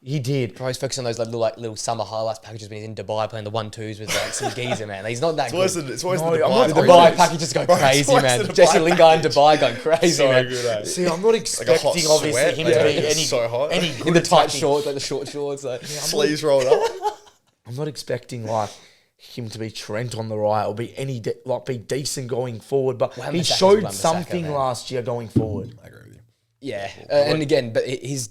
He did. Probably he's focusing on those little summer highlights packages when he's in Dubai playing the 1-2s with some geezer, man. He's not that good. It's always the Dubai packages go crazy, man. Jesse Lingard in Dubai going crazy, man. Good, See, I'm not expecting obviously him to be any good in the tight shorts, the short shorts, sleeves rolled up. I'm not expecting him to be Trent on the right or be be decent going forward, but he showed something last year going forward. I agree with you. Yeah, and again, but his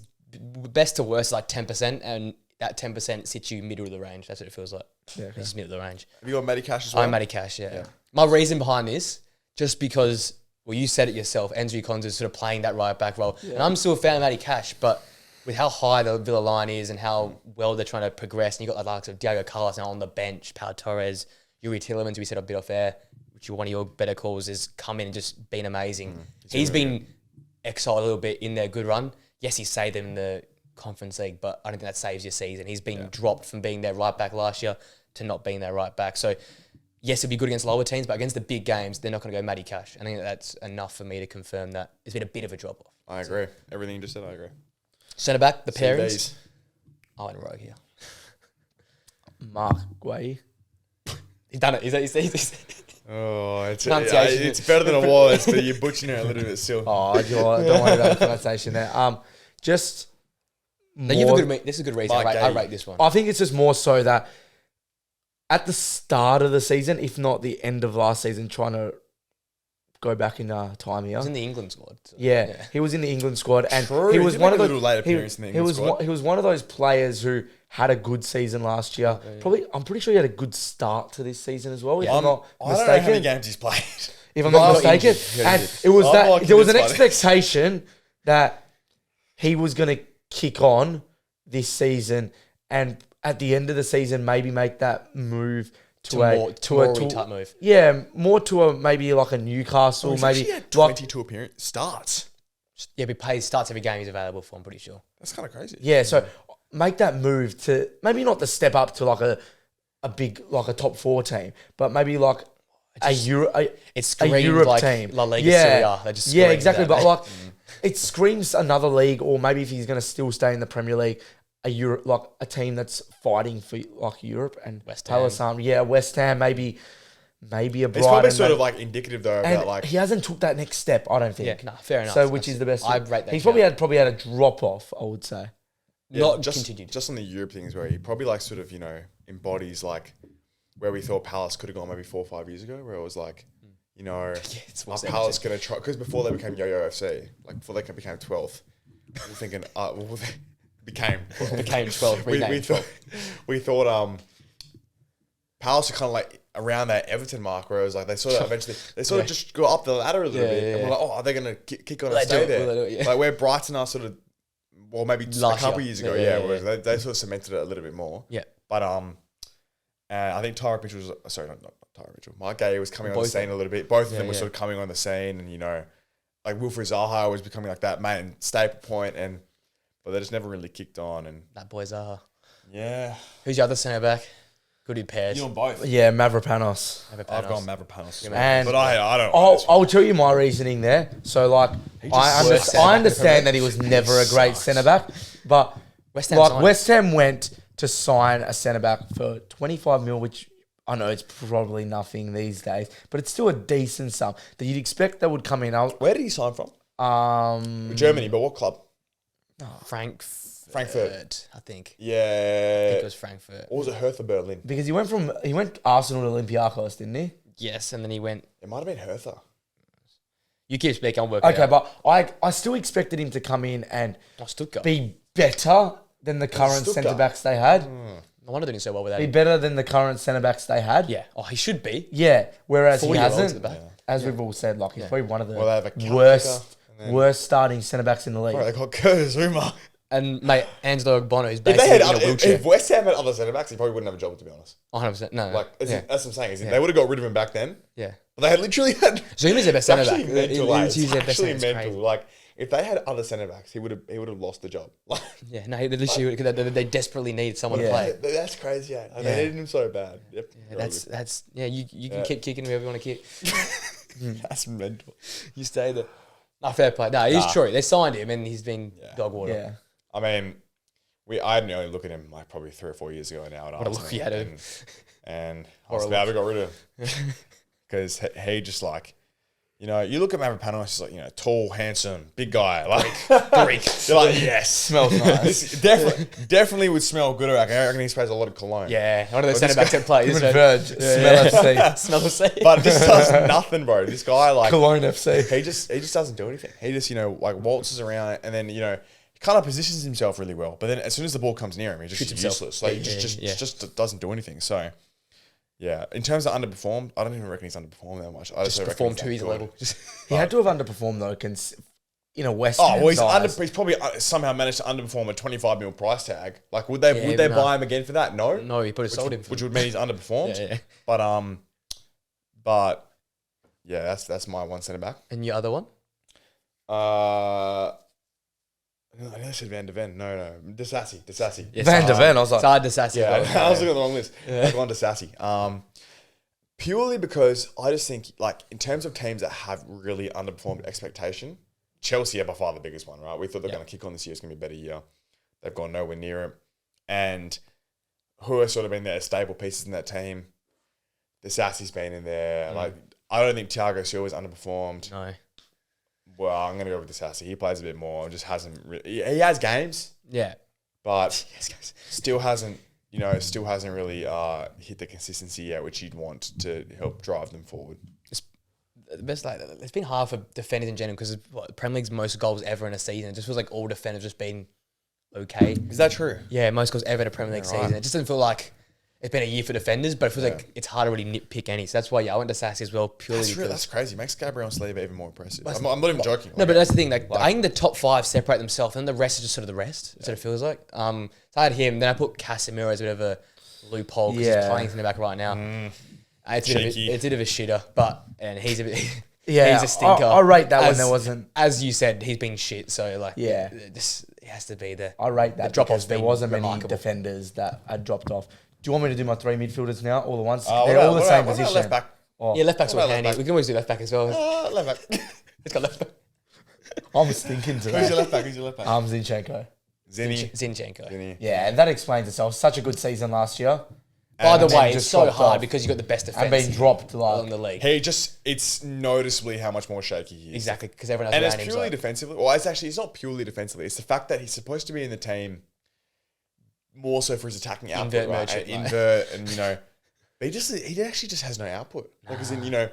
best to worst is 10%, and that 10% sits you middle of the range. That's what it feels like. Yeah, It's middle of the range. Have you got Matty Cash as well? I'm Matty Cash, yeah. My reason behind this, just because, you said it yourself, Enzo Cons is sort of playing that right back role. Yeah. And I'm still a fan of Matty Cash, but with how high the Villa line is and how well they're trying to progress, and you've got the likes of Diego Carlos now on the bench, Pau Torres, Yuri Tillemans, we said a bit off air, which one of your better calls, has come in and just been amazing. He's been exiled a little bit in their good run. Yes, he saved them in the Conference League, but I don't think that saves your season. He's been dropped from being their right back last year to not being their right back. So, yes, it'd be good against lower teams, but against the big games, they're not going to go Matty Cash. I think that's enough for me to confirm that it's been a bit of a drop-off. I agree. Everything you just said, I agree. Centre back, the pairings. I went rogue here. Mark Guay. He's done it. He's Oh, it's better than it was, but you're butchering it a little bit still. Oh, don't worry about the pronunciation there. Just more, this is a good reason. I rate this one. I think it's just more so that at the start of the season, if not the end of last season, trying to go back in time here. He was in the England squad. So, he was in the England squad, and True. he was one of those. He was one of those players who had a good season last year. Probably, I'm pretty sure he had a good start to this season as well. If I'm not mistaken. I don't know how many games he's played. If I'm not mistaken, and it was there was an expectation that he was going to kick on this season, and at the end of the season, maybe make that move to a type move. Yeah, more to a maybe like a Newcastle, maybe he had 22 appearance starts. Yeah, but he starts every game he's available for. I'm pretty sure. That's kind of crazy. Yeah, so make that move to maybe not to step up to like a big like a top 4 team, but maybe like a Europe team, La Liga, Serie A. Exactly. But it screams another league, or maybe if he's going to still stay in the Premier League, a team that's fighting for Europe and West Ham. West Ham, maybe a Brighton. It's probably sort of indicative though about he hasn't took that next step. I don't think. Yeah, fair enough. So which is the best? I rate that. He's probably had a drop off. I would say. Not just continued. Just on the Europe things where he probably embodies where we thought Palace could have gone maybe 4 or 5 years ago, where it was are Palace going to try? Because before they became Yo-Yo FC, before they became 12th, we were thinking, became 12th. We thought Palace are kind of around that Everton mark, where it was they sort of eventually just go up the ladder a little bit, and we're like, are they going to kick on and stay there? Where Brighton are sort of, well, maybe a couple years ago, whereas they sort of cemented it a little bit more. Yeah, but I think Tyreek Mitchell was sorry, not Tyreek Mitchell. Mark Gay was coming on the scene a little bit. Both of them were sort of coming on the scene, and Wilfried Zaha was becoming that main staple point, and but they just never really kicked on. And That boy Zaha. yeah, Who's your other centre back? Good in pairs. you on both. Yeah, Mavropanos. I've gone Mavropanos. And But I don't. I'll tell you my reasoning there. So, like, I understand that he was never a great centre back, but West Ham like signed. West Ham went to sign a centre back for 25 mil, which I know it's probably nothing these days, but it's still a decent sum that you'd expect that would come in. Where did he sign from? Germany, but what club? Frankfurt, I think. I Yeah. think it was Frankfurt. Or was it Hertha Berlin? Because he went Arsenal to Olympiacos, didn't he? Yes, and then he went. It might have been Hertha. You keep speaking, I'll work it Okay, out. but I still expected him to come in and Stuttgart. be better than the current Stuttgart. centre backs they had. No wonder they didn't so well without Be him. better than the current centre backs they had. Yeah. Oh, he should be. Yeah. Whereas he 40-year-olds hasn't. at the back. As we've all said, like he's probably one of the Well, they have a counter worst kicker, and then- worst starting centre backs in the league. Right, they got Kurtzuma. And mate, Angelo Ogbono is If they basically had in a wheelchair. if West Ham had other centre backs, he probably wouldn't have a job, to be honest. 100%. No. Like yeah. that's what I'm saying. Is they would have got rid of him back then. Yeah. But they had literally had. Zuma's their best centre back. Actually mental, He's it's their best actually centre, it's mental. crazy. Like if they had other centre backs, he would have lost the job. Like Yeah, no, they literally they desperately need someone to Yeah. play. that's crazy. Yeah. Like, Yeah. They needed him so bad. Yep. Yeah, that's you can keep kicking whoever you want to kick. that's mental. You stay there. No, fair play. No, he's true. They signed him and he's been dog water. Yeah. I mean, I had only look at him like probably 3 or 4 years ago now. What a look he had at him. And I was glad we got rid of him because he just like. You know, you look at Mavropanos, he's like, tall, handsome, big guy, like Greek. You're like, yes, Smells nice. this definitely would smell good. I reckon he sprays a lot of cologne. Yeah, one of those centre backs that play. Him and Verge. Smell FC. Smell the sea. But this does nothing, bro. This guy, like, Cologne FC. he just doesn't do anything. He just, like waltzes around and then, he kind of positions himself really well. But then as soon as the ball comes near him, he's just useless. Like, he just doesn't do anything. So, yeah. In terms of underperformed, I don't even reckon he's underperformed that much. I Just reckon perform he's to his that level. good. He had to have underperformed though, in a West Oh, Ham well, size. he's probably somehow managed to underperform a 25 mil price tag. Like, would they Yeah, buy him again for that? No. No, he probably sold him. Which would mean he's underperformed. Yeah. But yeah, that's my one centre back. And your other one? I nearly said Van de Ven. No. Disassi. Yeah, Van de Ven, I was like, It's hard to sassy. Yeah, but- I was looking at the wrong list. I've gone to Sassy. Purely because I just think, like, in terms of teams that have really underperformed expectation, Chelsea are by far the biggest one, right? We thought they were going to kick on this year. It's going to be a better year. They've gone nowhere near it. And who have sort of been their stable pieces in that team? The Sassy's been in there. Like, I don't think Thiago Silva's underperformed. No. Well, I'm going to go with the Sassy. He plays a bit more. Just hasn't really... He has games, Yeah. but still hasn't really hit the consistency yet, which you'd want to help drive them forward. The best, like, it's been hard for defenders in general because Premier League's most goals ever in a season. It just feels like all defenders just been okay. Is that true? Yeah, most goals ever in a Premier League season. It just doesn't feel like it's been a year for defenders, but it feels like it's hard to really nitpick any. So that's why, I went to Sassy as well, purely because... That's crazy. Makes Gabriel Saliba even more impressive. I'm not even joking. No, but that's the thing. Like, I think the top 5 separate themselves, and the rest is just sort of the rest. That's what it feels like. So I had him. Then I put Casemiro as a bit of a loophole because he's playing in the back right now. It's a bit of a shitter, and he's a bit. He's a stinker. I rate that when there wasn't. As you said, he's been shit. So like, Yeah. this it has to be there. I rate that drop because off's there been wasn't many remarkable. defenders that had dropped off. Do you want me to do my 3 midfielders now, all at once? What They're all about- the same what about position. left back? Oh, Yeah, left back's What always about handy. left back? We can always do left back as well. Left back. It's got left back. I'm stinking today. Who's your left back? Zinchenko. Zinny. Zinchenko. Yeah, and that explains itself. Such a good season last year. By the And way, then it's just so dropped hard off. because you got the best defense And being dropped along like the league. It's noticeably how much more shaky he is. Exactly, because everyone else And it's around him's purely like, defensively. Well, it's not purely defensively. It's the fact that he's supposed to be in the team more so for his attacking output, Invert right? merchant, And like. invert, and but he actually just has no output. Like, as in,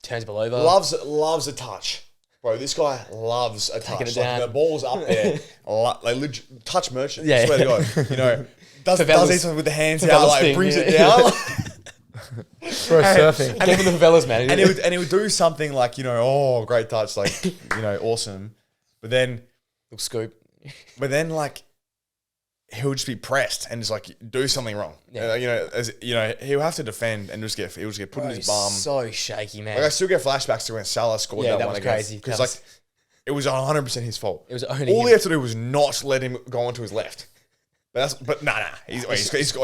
turns below over. loves a touch. Bro, this guy loves a touch. it down. Like, the ball's up there. Touch merchant. Yeah. Swear to God. Does Favelas. something with the hands Favelas out, like thing, brings yeah. it down. for surfing. Give him the favelas, man. and he would do something like, great touch, like, awesome. But then scoop. like, he'll just be pressed and just like do something wrong. Yeah. He'll have to defend and he'll just get put in his bum. So shaky, man. Like, I still get flashbacks to when Salah scored that that one was against. crazy. Because That it was 100% his fault. It was only all him. he had to do was not let him go onto his left. But nah.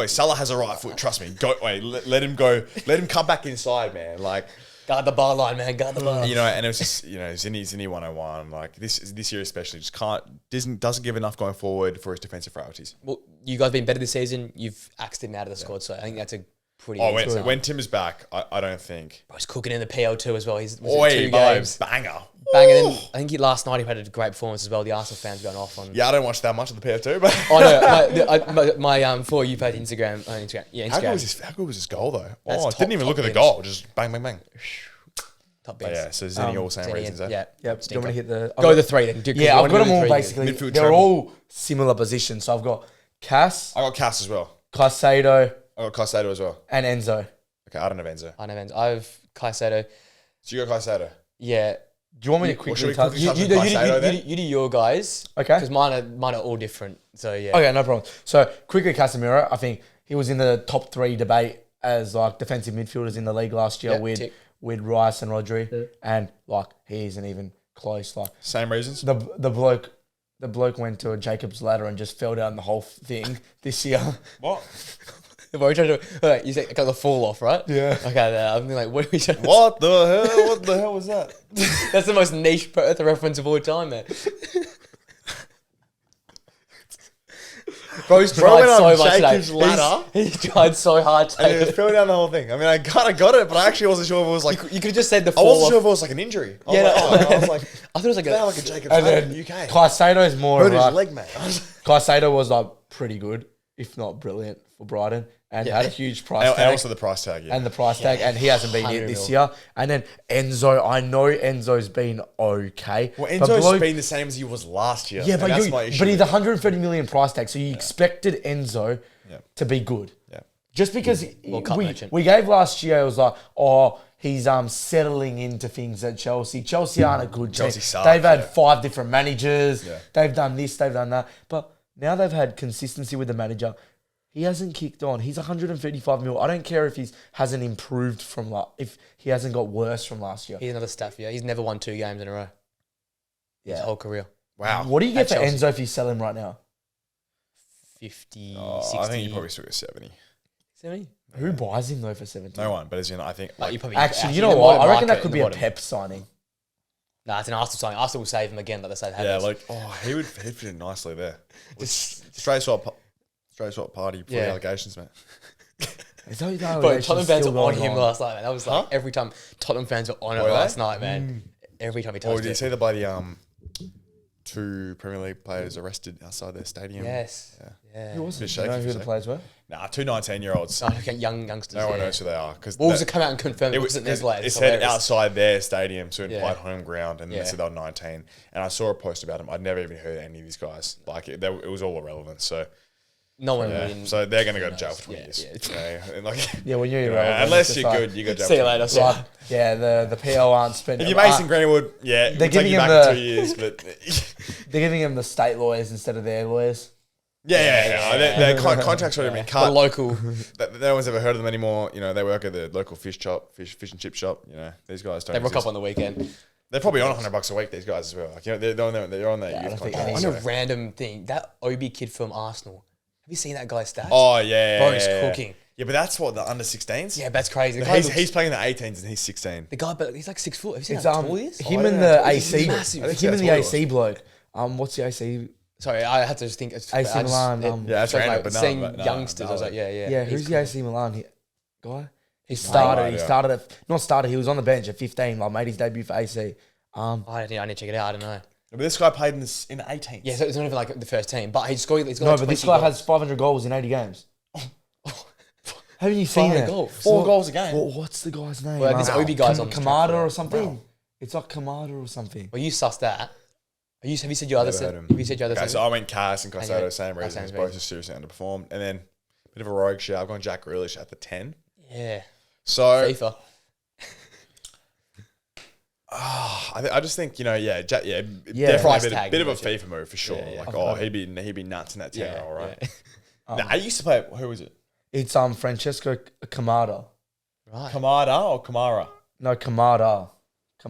Salah has a right foot. Trust me. Let him go. Let him come back inside, man. Like, guard the bar line, man. Guard the bar. And it was just Zinni 101. Like this year especially just doesn't give enough going forward for his defensive frailties. Well, you guys been better this season. You've axed him out of the squad, so I think that's a pretty. When Tim is back, I don't think. Bro, he's cooking in the PL2 as well. He's 2 games. Banger. Bang, and then I think last night he had a great performance as well. The Arsenal fans going off on. Yeah, I don't watch that much of the PF2, but my for you page Instagram. Yeah, Instagram. How good was his goal though? That's I didn't even look at the goal. Just bang, bang, bang. Top But bins. yeah, so Zinni all same reasons. Yeah. Yep. Do you want me to hit the... Go the 3 then. Yeah, I've got them all basically. Midfield They're treble. all similar positions. So I've got Cass, I got Cass as well. Caicedo, I got Caicedo as well. and Enzo. Okay, I don't have Enzo. I know, man. I've Caicedo. So you got Caicedo. Yeah. Do you want me to Well, quickly should we touch? quickly touch on Caicedo then? You do your guys. Okay. Because mine are all different. So yeah. Okay, no problem. So quickly, Casemiro. I think he was in the top 3 debate as like defensive midfielders in the league last year Tick. with Rice and Rodri, and like he isn't even close. Like Same reasons. the bloke went to a Jacob's ladder and just fell down the whole thing this year. What? We're trying to. Wait, you said got the fall off, right? Yeah. Okay, I'm like, what are we trying to What the hell? What the hell was that? That's the most niche Perth reference of all time, man. Bro's tried went so on much Jacob's today. ladder. He's tried so hard And today. it fell down the whole thing. I mean, I kind of got it, but I actually wasn't sure if it was like. You could have just said the I fall wasn't off. sure if it was like an injury. I was Yeah, like, I was like, I thought it was like "Sound a. like a Jacob's And ladder then in the UK. Caicedo is more Hurt his like leg, mate. Caicedo was like pretty good, if not brilliant, for Brighton, and had a huge price And tag. also the price tag, yeah. And the price tag, and he hasn't been it 100 this mil. year. And then Enzo, I know Enzo's been okay. Well, but Enzo's been the same as he was last year. yeah, and but that's my issue. but he's 130 million price tag, so you expected Enzo to be good. Yeah. Just because Cup merchant. we gave last year, it was like, oh, he's settling into things at Chelsea. Chelsea aren't a good team. Chelsea suck, They've had yeah. 5 different managers. Yeah. They've done this, they've done that. But now they've had consistency with the manager. He hasn't kicked on. He's 135 mil. I don't care if he hasn't improved from if he hasn't got worse from last year. He's another staff, yeah. He's never won 2 games in a row. His whole career. Wow. What do you get At for Chelsea. Enzo if you sell him right now? 50, Oh, 60. I think you probably still get 70. 70? Who buys him though for 70? No one, but as in, I think. Like, you probably, Actually, you in know the what? I modern reckon that market, could in be the a bottom. Pep signing. Nah, it's an Arsenal signing. Arsenal will save him again, like they said. Yeah, he'd fit in nicely there. Straight swap party for the allegations, mate. Is that Bro, Tottenham fans were on going him last night, man. That was like every time Tottenham fans were on it Were they? last night, man. Every time he Or touched did you it. see the bloody 2 Premier League players arrested outside their stadium? Yes. Yeah. Who was Bit it? shaky Do you know for who a the sec. players were? Nah, 2 19-year-olds. Oh, okay, youngsters. No one yeah. knows who they are. Because Wolves have come out and confirmed it wasn't their players. It said hilarious. outside their stadium, so it Yeah. played home ground, and Yeah. they said they were 19. And I saw a post about them. I'd never even heard any of these guys. Like, it was all irrelevant. So, No one yeah. really. So they're going to go to jail for 20 Yeah, years. yeah. And like, Yeah, when you're you know, irrelevant, unless it's you're just good, you go to jail. See you for later. 20 years. Like, yeah, the PL aren't spending. If you're Mason Greenwood, yeah, They're they're giving giving you him back in the- 2 years, but They're giving them the state lawyers instead of their lawyers. Their contracts already been The cut. local. No one's ever heard of them anymore. You know, they work at the local fish and chip shop. You know, these guys don't. They rock exist. up on the weekend. They're probably on $100 a week. These guys as well. Like, you know, they're on their I youth don't think contract. any- On so- a random thing, that Obi kid from Arsenal. Have you seen that guy's stats? Oh yeah, Bro, he's yeah. cooking. Yeah, but that's what the under 16s. Yeah, that's crazy. The guy, He's playing the 18s and he's 16. the guy, but he's like 6 foot. Have you seen It's how tall he is? him I and don't the know. He's AC. massive. I think Him and that's the what it AC bloke. What's the AC? Sorry, I had to just think. AC Milan, Yeah, that's so random, like, but no, seeing but no, youngsters, no, I was like, yeah. Yeah, he's who's the AC Milan guy? He He's started. playing. He Yeah. started at not started. He was on the bench at 15. Like made his debut for AC. I need to check it out. I don't know. But this guy played in the 18s. Yeah, so it's not even like the first team, but he's got. He's got No, like but this 20 guy has 500 goals in 80 games. Haven't you seen 500 it? goals. 4 goals a game. Well, what's the guy's name? Well, this Obi guy's on the track for Kamada that. or something. It's like Kamada or something. Well, you sussed that. Have you said your other? Never heard him. Have you said your other? Okay, so I went Cass and Caicedo, Okay. same reasons. Same Both reason. are seriously underperformed. And then a bit of a rogue shit. I've gone Jack Grealish at the 10. Yeah, So FIFA. I just think, Yeah. definitely Price a tag, bit of a yeah. FIFA move for sure. Yeah, yeah. Like, he'd be nuts in that 10 Yeah, role, right? yeah. Nah, I used to play. Who was it? It's Francesco Kamada. Right. Kamada or Kamara? No, Kamada.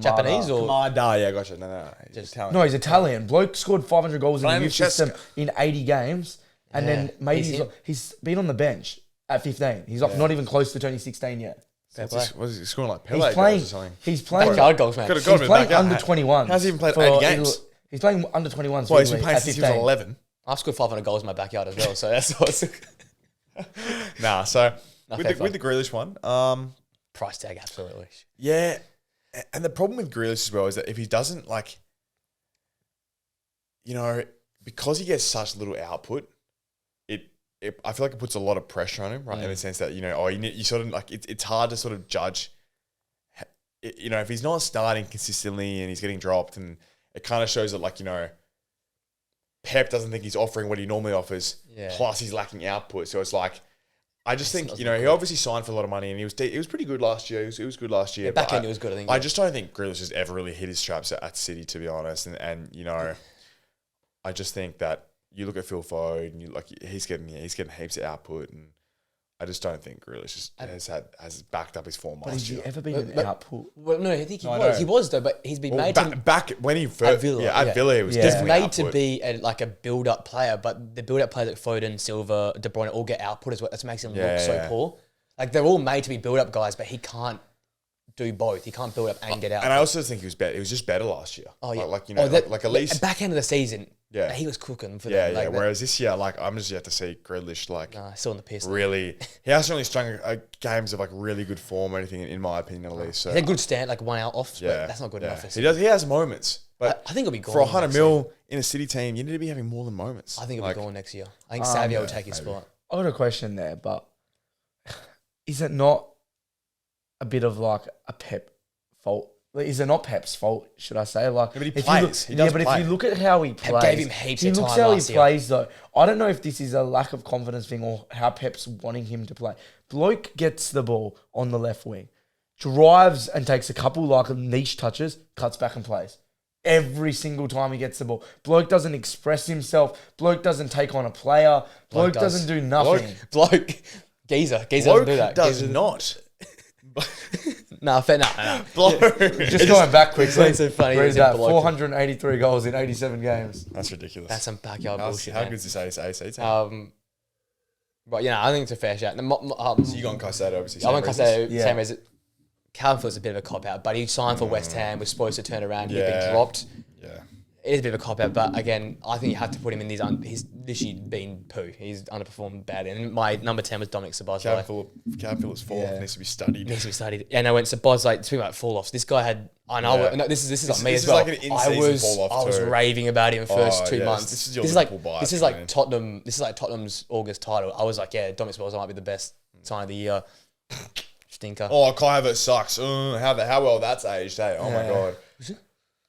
Japanese or Kamada, yeah, gotcha. No. Just- Italian. No, he's Italian. Bloke scored 500 goals in the youth Francesco. system in 80 games, and then maybe he's been on the bench at 15. He's not even close to turning 16 yet. Was he scoring like Pele He's playing. goals or something? He's playing. backyard goals, man. Could've He's got him playing back under out. 21. How's he even played 80 games? He's playing under 21s. Well, he's been playing at since he was 15. 11. I've scored 500 goals in my backyard as well, so that's awesome. Nah, so fair with the Grealish one, Price tag, absolutely. yeah. And the problem with Grealish as well is that if he doesn't like, because he gets such little output, I feel like it puts a lot of pressure on him, right? In the sense that, you sort of like, it's hard to sort of judge, if he's not starting consistently and he's getting dropped, and it kind of shows that like, Pep doesn't think he's offering what he normally offers, plus he's lacking output. So it's like, I just think, he obviously signed for a lot of money and he was pretty good last year. He was good last year. Yeah, back end, it was good, I think. I just don't think Grealish has ever really hit his straps at City, to be honest. And I just think that you look at Phil Foden, and he's getting heaps of output, and I just don't think Grealish has backed up his form But last has he year. ever been an output? Well, no, I think he No, I was. know. He was, though, but he's been made back when he first at Villa, at Villa, he was Yeah. He's definitely made to output. be a build-up player, but the build-up players like Foden, Silva, De Bruyne all get output as well. That makes him look so poor. Like, they're all made to be build-up guys, but he can't do both. He can't build up and get out. And I also think he was better. He was just better last year. Oh, yeah. Like at least back end of the season, Yeah. he was cooking for them. Like, Whereas this year, like I'm just yet to see Grealish still in the piss. really. He hasn't really strung games of like really good form or anything, in my opinion, at least. So He had a good stand, like 1 out off, yeah, but that's not good enough. He does. He has moments, but I think he'll be gone for 100 next mil in a City team, you need to be having more than moments. I think he'll like, be gone next year. I think Savio will take his maybe. spot. I got a question there, but is it not a bit of like a Pep fault? Like, is it not Pep's fault, should I say? Like, but he if plays. You He does but play. if you look at how he plays, gave him heaps he of looks time how last he year. plays though. I don't know if this is a lack of confidence thing or how Pep's wanting him to play. Bloke gets the ball on the left wing, drives and takes a couple like niche touches, cuts back and plays. Every single time he gets the ball. Bloke doesn't express himself. Bloke doesn't take on a player. Bloke doesn't do nothing. Bloke, Geezer Bloke doesn't do that. does Geezer- not. Nah, fair, nah. Bloke. Just going back quickly. It's so funny. Where He's is that? a bloke. 483 goals in 87 games. That's ridiculous. That's some backyard bullshit. How man. good is this AC team? But I think it's a fair shout. So you got Caicedo, obviously. I went same reasons. Caicedo, Yeah. same as Calvin Phillips, a bit of a cop out, but he signed for West Ham, was supposed to turn around, he'd been dropped. Yeah. It is a bit of a cop out, but again, I think you have to put him in these. He's literally been poo. He's underperformed badly. And my number 10 was Dominic Szoboszlai. Calvin Phillips fall needs to be studied. Needs to be studied. And I went Szoboszlai, speaking about fall offs, this guy had. I know. Yeah. No, this is like me This as is well. like an in-season fall off I was too. raving about him first 2 yes. months. This is your like Liverpool bias this is coming like in. Tottenham. This is like Tottenham's August title. I was like, yeah, Dominic Szoboszlai might be the best sign of the year. Stinker. Oh, Kai Havertz sucks. How well that's aged, hey? Oh my god.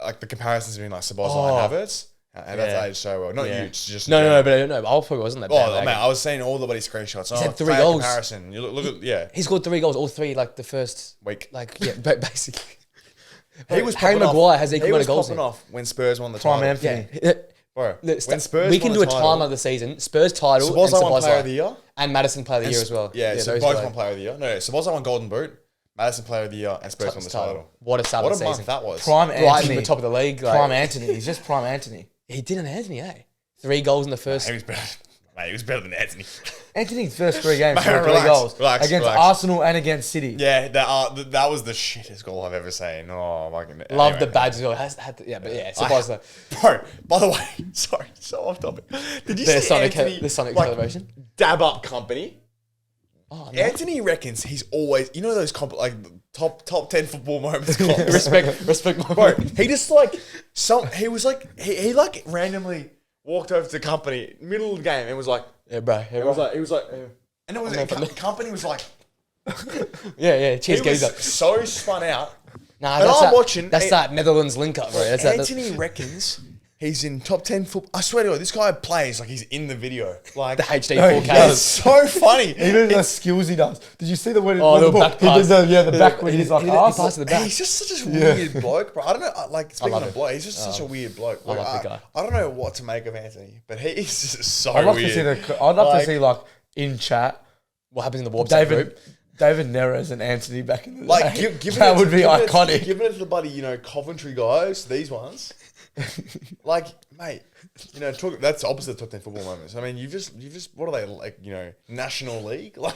Like the comparisons between like Szoboszlai and Havertz. And that's aged so well. Not you, it's just No, but I don't know. I probably wasn't that bad. Oh man, I was saying all the bloody screenshots. had 3 player goals. Comparison. You look at He scored 3 goals, all 3 like the first week. but basically. He was Harry popping off. Maguire has equal He amount was of goals. popping off when Spurs won the Prime title. Anthony. Yeah. Bro, Look, when Spurs we can won do a the time title, of the season. Spurs title and Szoboszlai won Player Szoboszlai. of the Year. And Madison Player of the Year as well. Yeah, so those both guys. won Player of the Year. No, Szoboszlai won Golden Boot, Madison Player of the Year, and Spurs won the title. What a start What of a the month season. that was. Prime Right in Anthony. the top of the league. Like, Prime Anthony. He's just Prime Anthony. He did an Anthony, 3 goals in the first. He was better. Mate, he was better than Anthony. Anthony's first 3 games, Mate, scored 3 relax, goals. relax, against relax. Arsenal and against City. Yeah, that was the shittest goal I've ever seen. Oh, fucking. Love anyway. the badge as well. Szoboszlai. Bro, by the way, sorry, so off topic. Did you see Anthony, The Sonic like, celebration? dab up company? Oh, no. Anthony reckons he's always, those top 10 football moments. comps. respect my Bro, he just like he like randomly walked over to the company middle of the game and was like, Yeah, bro. he was like, and it was company was like, Yeah. he Cheers, was geezer. so spun out. Nah, And that's I'm that, watching. That's that Netherlands link up, bro. That's Anthony reckons he's in top 10 football. I swear to God, this guy plays like he's in the video. Like the HD No, 4K. yeah. it's so funny. Even the skills he does. Did you see the way Oh, the back pass. He did the back when he's like, he ass. passed to the back. He's just such a weird bloke, bro. I don't know. Like speaking love of it. bloke, he's just such a weird bloke. Like, love the guy. I don't know what to make of Anthony, but he is just so I'd love weird. to see I'd love to see like in chat. What happens in the warp David group? David Neres and Anthony back in the Like, day. given that it- would be given it- iconic. Giving it to the bloody, Coventry guys, these ones. Like, mate, that's opposite of top 10 football moments. I mean, you've just, what are they, like, National League? Like,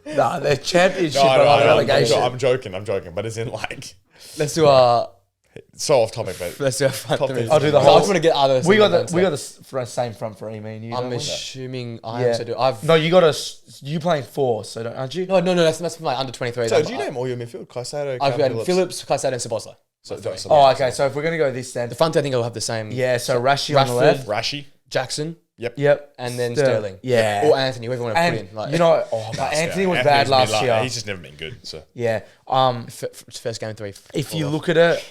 Nah, they're championship no, or no, relegation. I'm joking, but it's in, like, Let's do our so off topic, but let's do our front Top three. three. I'll do the I whole. just want to get other. We got segments the out. same front three, me and you. I'm don't we? assuming I Yeah. also do. I've No, you got you playing 4, so aren't you? no. That's my under 23. so do you name all your midfield? Caicedo, I've Cam got Phillips, Caicedo, and Sabozla. Oh, okay. So if we're gonna go this then, The front three, I think I'll have the same. yeah. So Rashi on the Rashford. left. Rashi. Jackson, Yep. and then Sterling. Yeah. Or Anthony, whoever you want to put in. And Like, but Anthony was bad Anthony's last mid- year. He's just never been good. So Yeah. first game 3. If you look at it,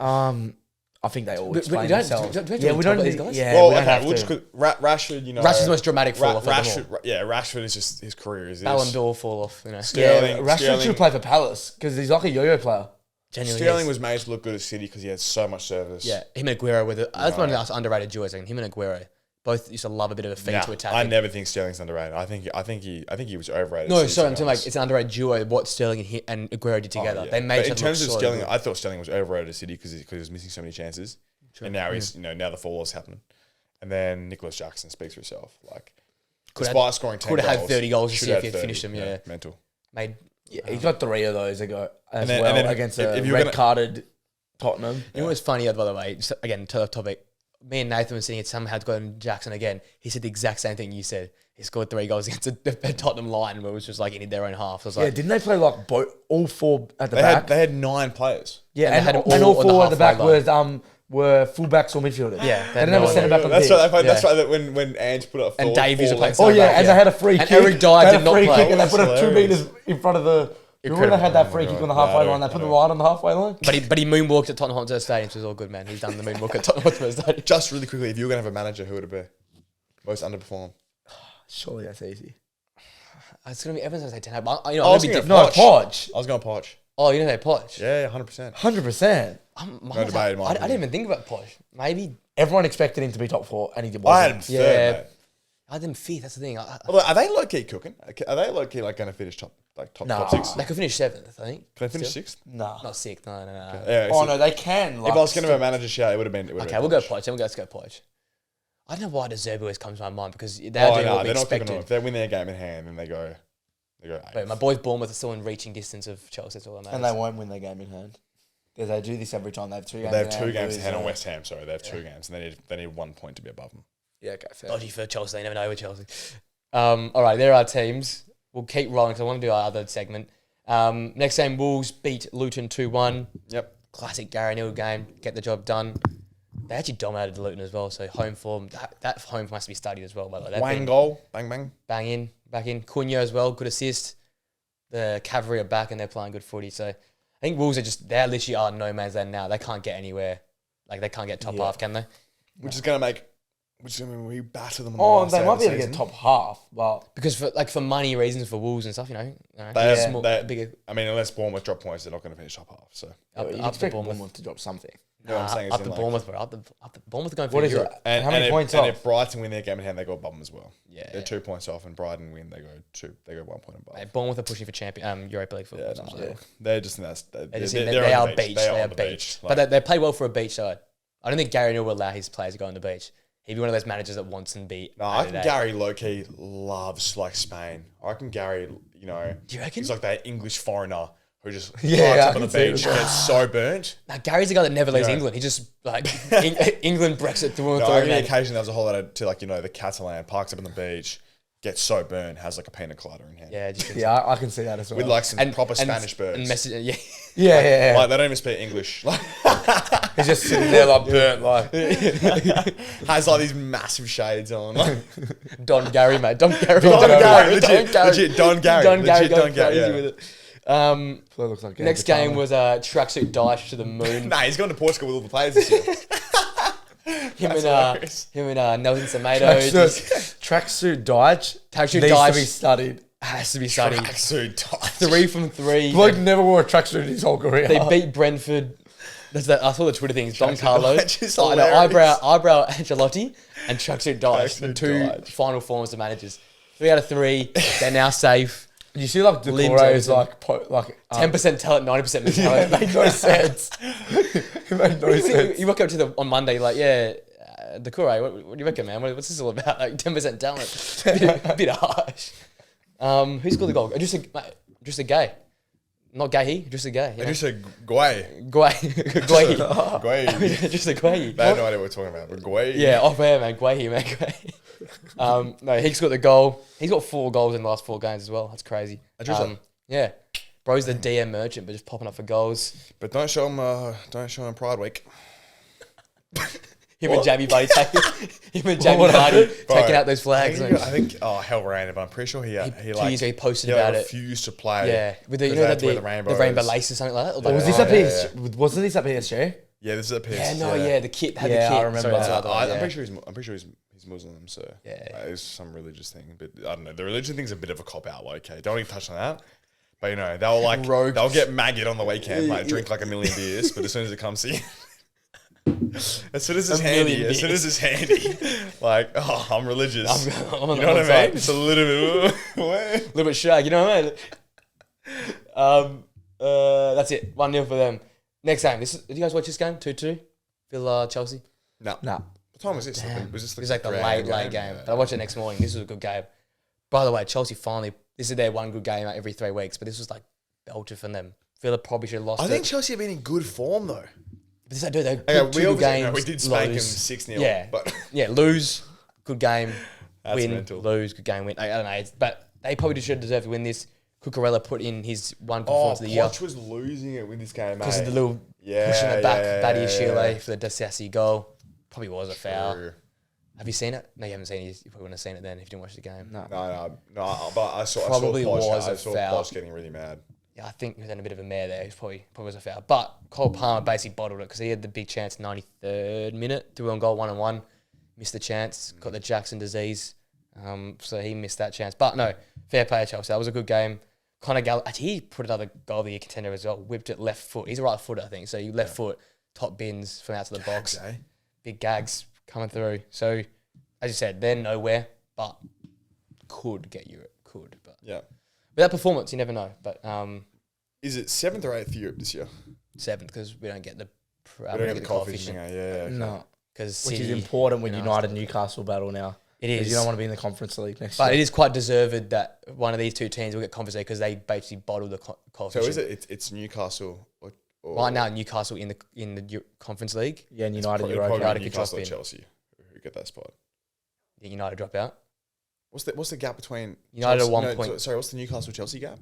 I think they all But explain you don't- themselves. do we Yeah, we talk don't about need these guys? Yeah, well, we don't okay, have we'll to. just Rashford. Rashford's the most dramatic fall off of them all. Rashford is just his career. Is Ballon this. d'Or fall off. Yeah, Sterling- Rashford Sterling- should play for Palace because he's like a yo-yo player. Genuinely, Sterling yes. was made to look good at City because he had so much service. Yeah, him and Aguero were that's one of the most underrated duos. Him and Aguero both used to love a bit of a feed Nah, to attack. I never think Sterling's underrated. I think he was overrated. No, at City, sorry, to I'm be talking honest. like it's an underrated duo. What Sterling and Aguero did together, Oh, yeah. they made. But each in other terms look of so Sterling, good. I thought Sterling was overrated at City because he was missing so many chances, and now he's now the fall is happening, and then Nicholas Jackson speaks for himself. Like, despite scoring 10 could have had goals, 30 goals this should year have if he had finished 30. them. Yeah, mental. made. Yeah, he's got 3 of those ago as then- well and then against if a you're gonna- red-carded Tottenham. You know what's funny, by the way? Just, again, to the topic. Me and Nathan were sitting here, somehow had gotten Jackson again. He said the exact same thing you said. He scored 3 goals against a Tottenham line where it was just like in their own half. So I was Yeah, like, didn't they play like all 4 at the They back? had 9 players. Yeah, And they had them and all all on the 4 at the back halfway were fullbacks or midfielders. Yeah, they didn't have a centre back on the That's pitch. right. That's Yeah. right. That when Ange put up And Davies were playing Oh yeah, back, and yeah. they had a free And kick. Eric Dyer They had did a not free play. kick, and they That's put it 2 hilarious. meters in front of the. Remember when they had that free kick on the Yeah, I halfway do, line? They I put the do. line on the halfway line. but he moonwalked at Tottenham Hotspur Stadium, so it was all good, man. He's done the moonwalk at Tottenham Hotspur Stadium. Just really quickly, if you were gonna have a manager, who would it be? Most underperform. Surely that's easy. It's gonna be everyone's gonna say Ten Hag. I'm I gonna was be gonna- different. No, Poch. Poch. I was going Poch. Oh, you know they Poch. Yeah, 100%. 100%. No debate in my I opinion. didn't even think about Poch. Maybe Everyone expected him to be top 4, and he I wasn't. had him third. Yeah. Mate. I had them 5th. That's the thing. Although, are they low key cooking? Are they low key like going to finish top Nah. 6? They could finish 7th, I think. Can they finish Still? 6th? Nah. Not 6th. No. Yeah. Oh so no, they can. if I was going to have a manager shout, it would have been. Okay, we'll go Poch. Then let's go Poch. I don't know why De Zerbi always comes to my mind because they're Oh, doing no, what we they're not cooking on. expected. If they win their game in hand, then they go. Wait, my boys Bournemouth are still in reaching distance of Chelsea. That's all that matters. And they won't win their game in hand. Because they do this every time. They have 2 games. They have in 2 hand, games lose, in hand on West Ham. Sorry, they have 2 games, and they need 1 point to be above them. Yeah, okay, fair. Dodgy for Chelsea. They never know with Chelsea. All right, there are our teams. We'll keep rolling because I want to do our other segment. Next game, Wolves beat Luton 2-1. Yep. Classic Gary Neal game. Get the job done. They actually dominated Luton as well. So home form, that home must be studied as well. By the way, They've Wang been goal, bang bang. back in. Cunha as well, good assist. The cavalry are back and they're playing good footy. So I think Wolves they literally are no man's land now. They can't get anywhere. Like they can't get top half, can they? Which is going to mean we batter them. On the Oh, last they day might of be the able to season. get top half, but Because for money reasons for Wolves and stuff, They have bigger I mean, unless Bournemouth drop points, they're not going to finish top half. So up you'd to expect Bournemouth. Bournemouth to drop something. you know what I'm saying? Up As to in, Bournemouth, bro. Up to Bournemouth are going for What is Europe. it? And, How many and points if, and off? if Brighton win their game in hand, they go above them as well. Yeah. They're 2 points off, and Brighton win, they go 1 point above. Hey, Bournemouth are pushing for Europa League football. Yeah, so no, they're just in that. they are on the beach. They They are on the beach. Like, But they play well for a beach side. I don't think Gary Neal will allow his players to go on the beach. He'd be one of those managers that wants and beat. no, I reckon Gary low-key loves like Spain. I reckon Gary, Do you reckon? he's like that English foreigner who just Yeah, parks I up on the can see beach, that. gets so burnt. Now, Gary's the guy that never leaves Yeah. England. He just like England Brexit through and No, through. every man. occasion there was a whole lot of to the Catalan, parks up on the beach, gets so burnt, has like a pina colada in hand. Yeah, just Yeah, I can see that as well. With like some proper Spanish birds. And message, yeah. yeah. Like they don't even speak English. Like, He's just sitting there like burnt, like. has like these massive shades on. Like, Don Gary, mate. Don Gary. Don Gary, Don legit Don Gary. Don Gary Legit going Don Gary, crazy yeah. with it. That looks like Next game was tracksuit Daesh to the moon. Nah, he's gone to Portugal with all the players this year. hilarious. him and Nelson Semedo. Tracksuit Dyche Tracksuit needs Dyche to be studied. has to be studied. Tracksuit Daesh. 3 from 3. Bloke never wore a tracksuit in his whole career. They beat Brentford. I saw the Twitter things. Don Tracksuit Carlo, Dyche is eyebrow Ancelotti, and Tracksuit Dyche, the Tracksuit 2 Dyche. final forms of managers. 3 out of 3. They're now safe. You see, like Limbs, Decore is everything. like 10% talent, 90% mentality. it made no sense. It made no sense. You walk up to on Monday, you're like, yeah, Decore, what do you reckon, man? What's this all about? Like 10% talent. bit harsh. Who scored the goal? Just a gay. Not gay, just a gay. I just said Guay. Guay. Guay. Just a Guay. They have no idea what we're talking about, but Guay. Yeah, off air, man. Guay, man. Guay. No, Hicks got the goal. He's got 4 goals in the last 4 games as well. That's crazy. Yeah. Bro's the DM merchant, but just popping up for goals. But don't show him Pride Week. Him and Jamie Buddy taking out those flags. I think hell random, but I'm pretty sure he 2 years ago he posted about it. Refused to play. Yeah, with the rainbow lace or something like that. Was this at PSG? Wasn't this at PSG? Yeah, this is at PSG. Yeah, the kit had the kit. I remember. I'm pretty sure he's Muslim, so yeah, it's some religious thing. But I don't know. The religion thing's a bit of a cop out. Like, okay, don't even touch on that. But they'll get maggot on the weekend, drink like a million beers. But as soon as it comes to you. As soon as it's handy, like, I'm religious. I'm on you know what I mean? It's a little bit shag, you know what I mean? That's it. 1-0 for them. Next game. Did you guys watch this game? 2-2? Villa Chelsea? No. What time was this? Was this it was like the late game? Yeah. But I watched it next morning. This was a good game. By the way, Chelsea finally, this is their one good game every 3 weeks, but this was like belted from them. Villa probably should have lost I think Chelsea have been in good form though. But this I do. They put 2 good games. We did spank them 6-0. Yeah, but lose, good game, win, mental. lose, good game, win. I don't know, but they probably should deserve to win this. Cucurella put in his one performance of the year. Poch was losing it with this game, because of the little pushing it back, Badia Chile for the Dasassi goal. Probably was a foul. True. Have you seen it? No, you haven't seen it. You probably wouldn't have seen it then if you didn't watch the game. No. But I saw Probably was I a saw foul. Poch getting really mad. Yeah, I think he was in a bit of a mare there. He probably was a foul. But Cole Palmer basically bottled it because he had the big chance 93rd minute, threw on goal 1-1, missed the chance, got the Jackson disease. So he missed that chance. But no, fair play to Chelsea. That was a good game. Conor Gallagher, actually, he put another goal of the year contender as well. Whipped it left foot. He's a right footer, I think. So you left foot, top bins from out to the box. Big gags coming through. So, as you said, they're nowhere, but could get Europe. Could. But yeah. But that performance, you never know. But is it 7th or 8th for Europe this year? 7th because we don't get the we don't get the coefficient. Yeah. No. Which is important with United Newcastle battle now. It is. You don't want to be in the Conference League next year. But it is quite deserved that one of these 2 teams will get Conference League because they basically bottle the coefficient. So is it? It's Newcastle. Or right now, Newcastle in the Conference League. Yeah, and United United could drop in. Chelsea who get that spot. Yeah, United drop out. What's the gap between United Chelsea, 1 point? Sorry, what's the Newcastle Chelsea gap?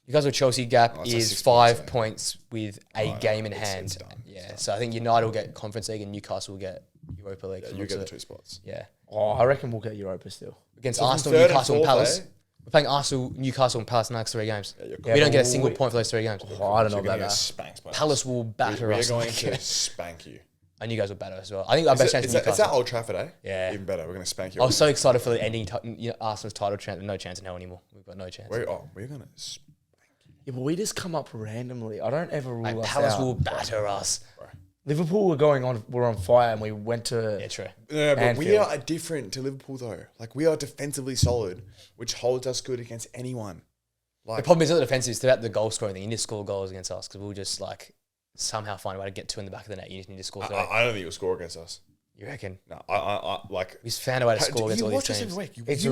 Newcastle Chelsea gap is like 5 points with a game in hand. It's done. Yeah, so I think United will get Conference League and Newcastle will get Europa League. Yeah, you get the 2 spots. Yeah. Oh, I reckon we'll get Europa still. Against Arsenal, Newcastle and Palace. We're playing Arsenal, Newcastle and Palace in the next 3 games. Yeah, we don't get a single point for those 3 games. Oh, I don't know about that. Palace will batter us. We're going to spank you. And you guys will batter us as well. I think our best chance is Newcastle. Is that Old Trafford, eh? Yeah. Even better. We're going to spank you. I was so excited for the ending Arsenal's title chance. No chance in hell anymore. We've got no chance. We're going to spank you. Yeah, but we just come up randomly. I don't ever rule us Palace out. will batter us. Liverpool were on fire and we went to... Yeah, true. No, but Anfield. we are different to Liverpool though. Like we are defensively solid, which holds us good against anyone. The problem is not the defensive, it's about the goal scoring thing. You need to score goals against us because we'll just somehow find a way to get 2 in the back of the net. You just need to score 3. I don't think you'll score against us. You reckon? No, I like. We just found a way to score against all these teams. You watch us every week. It's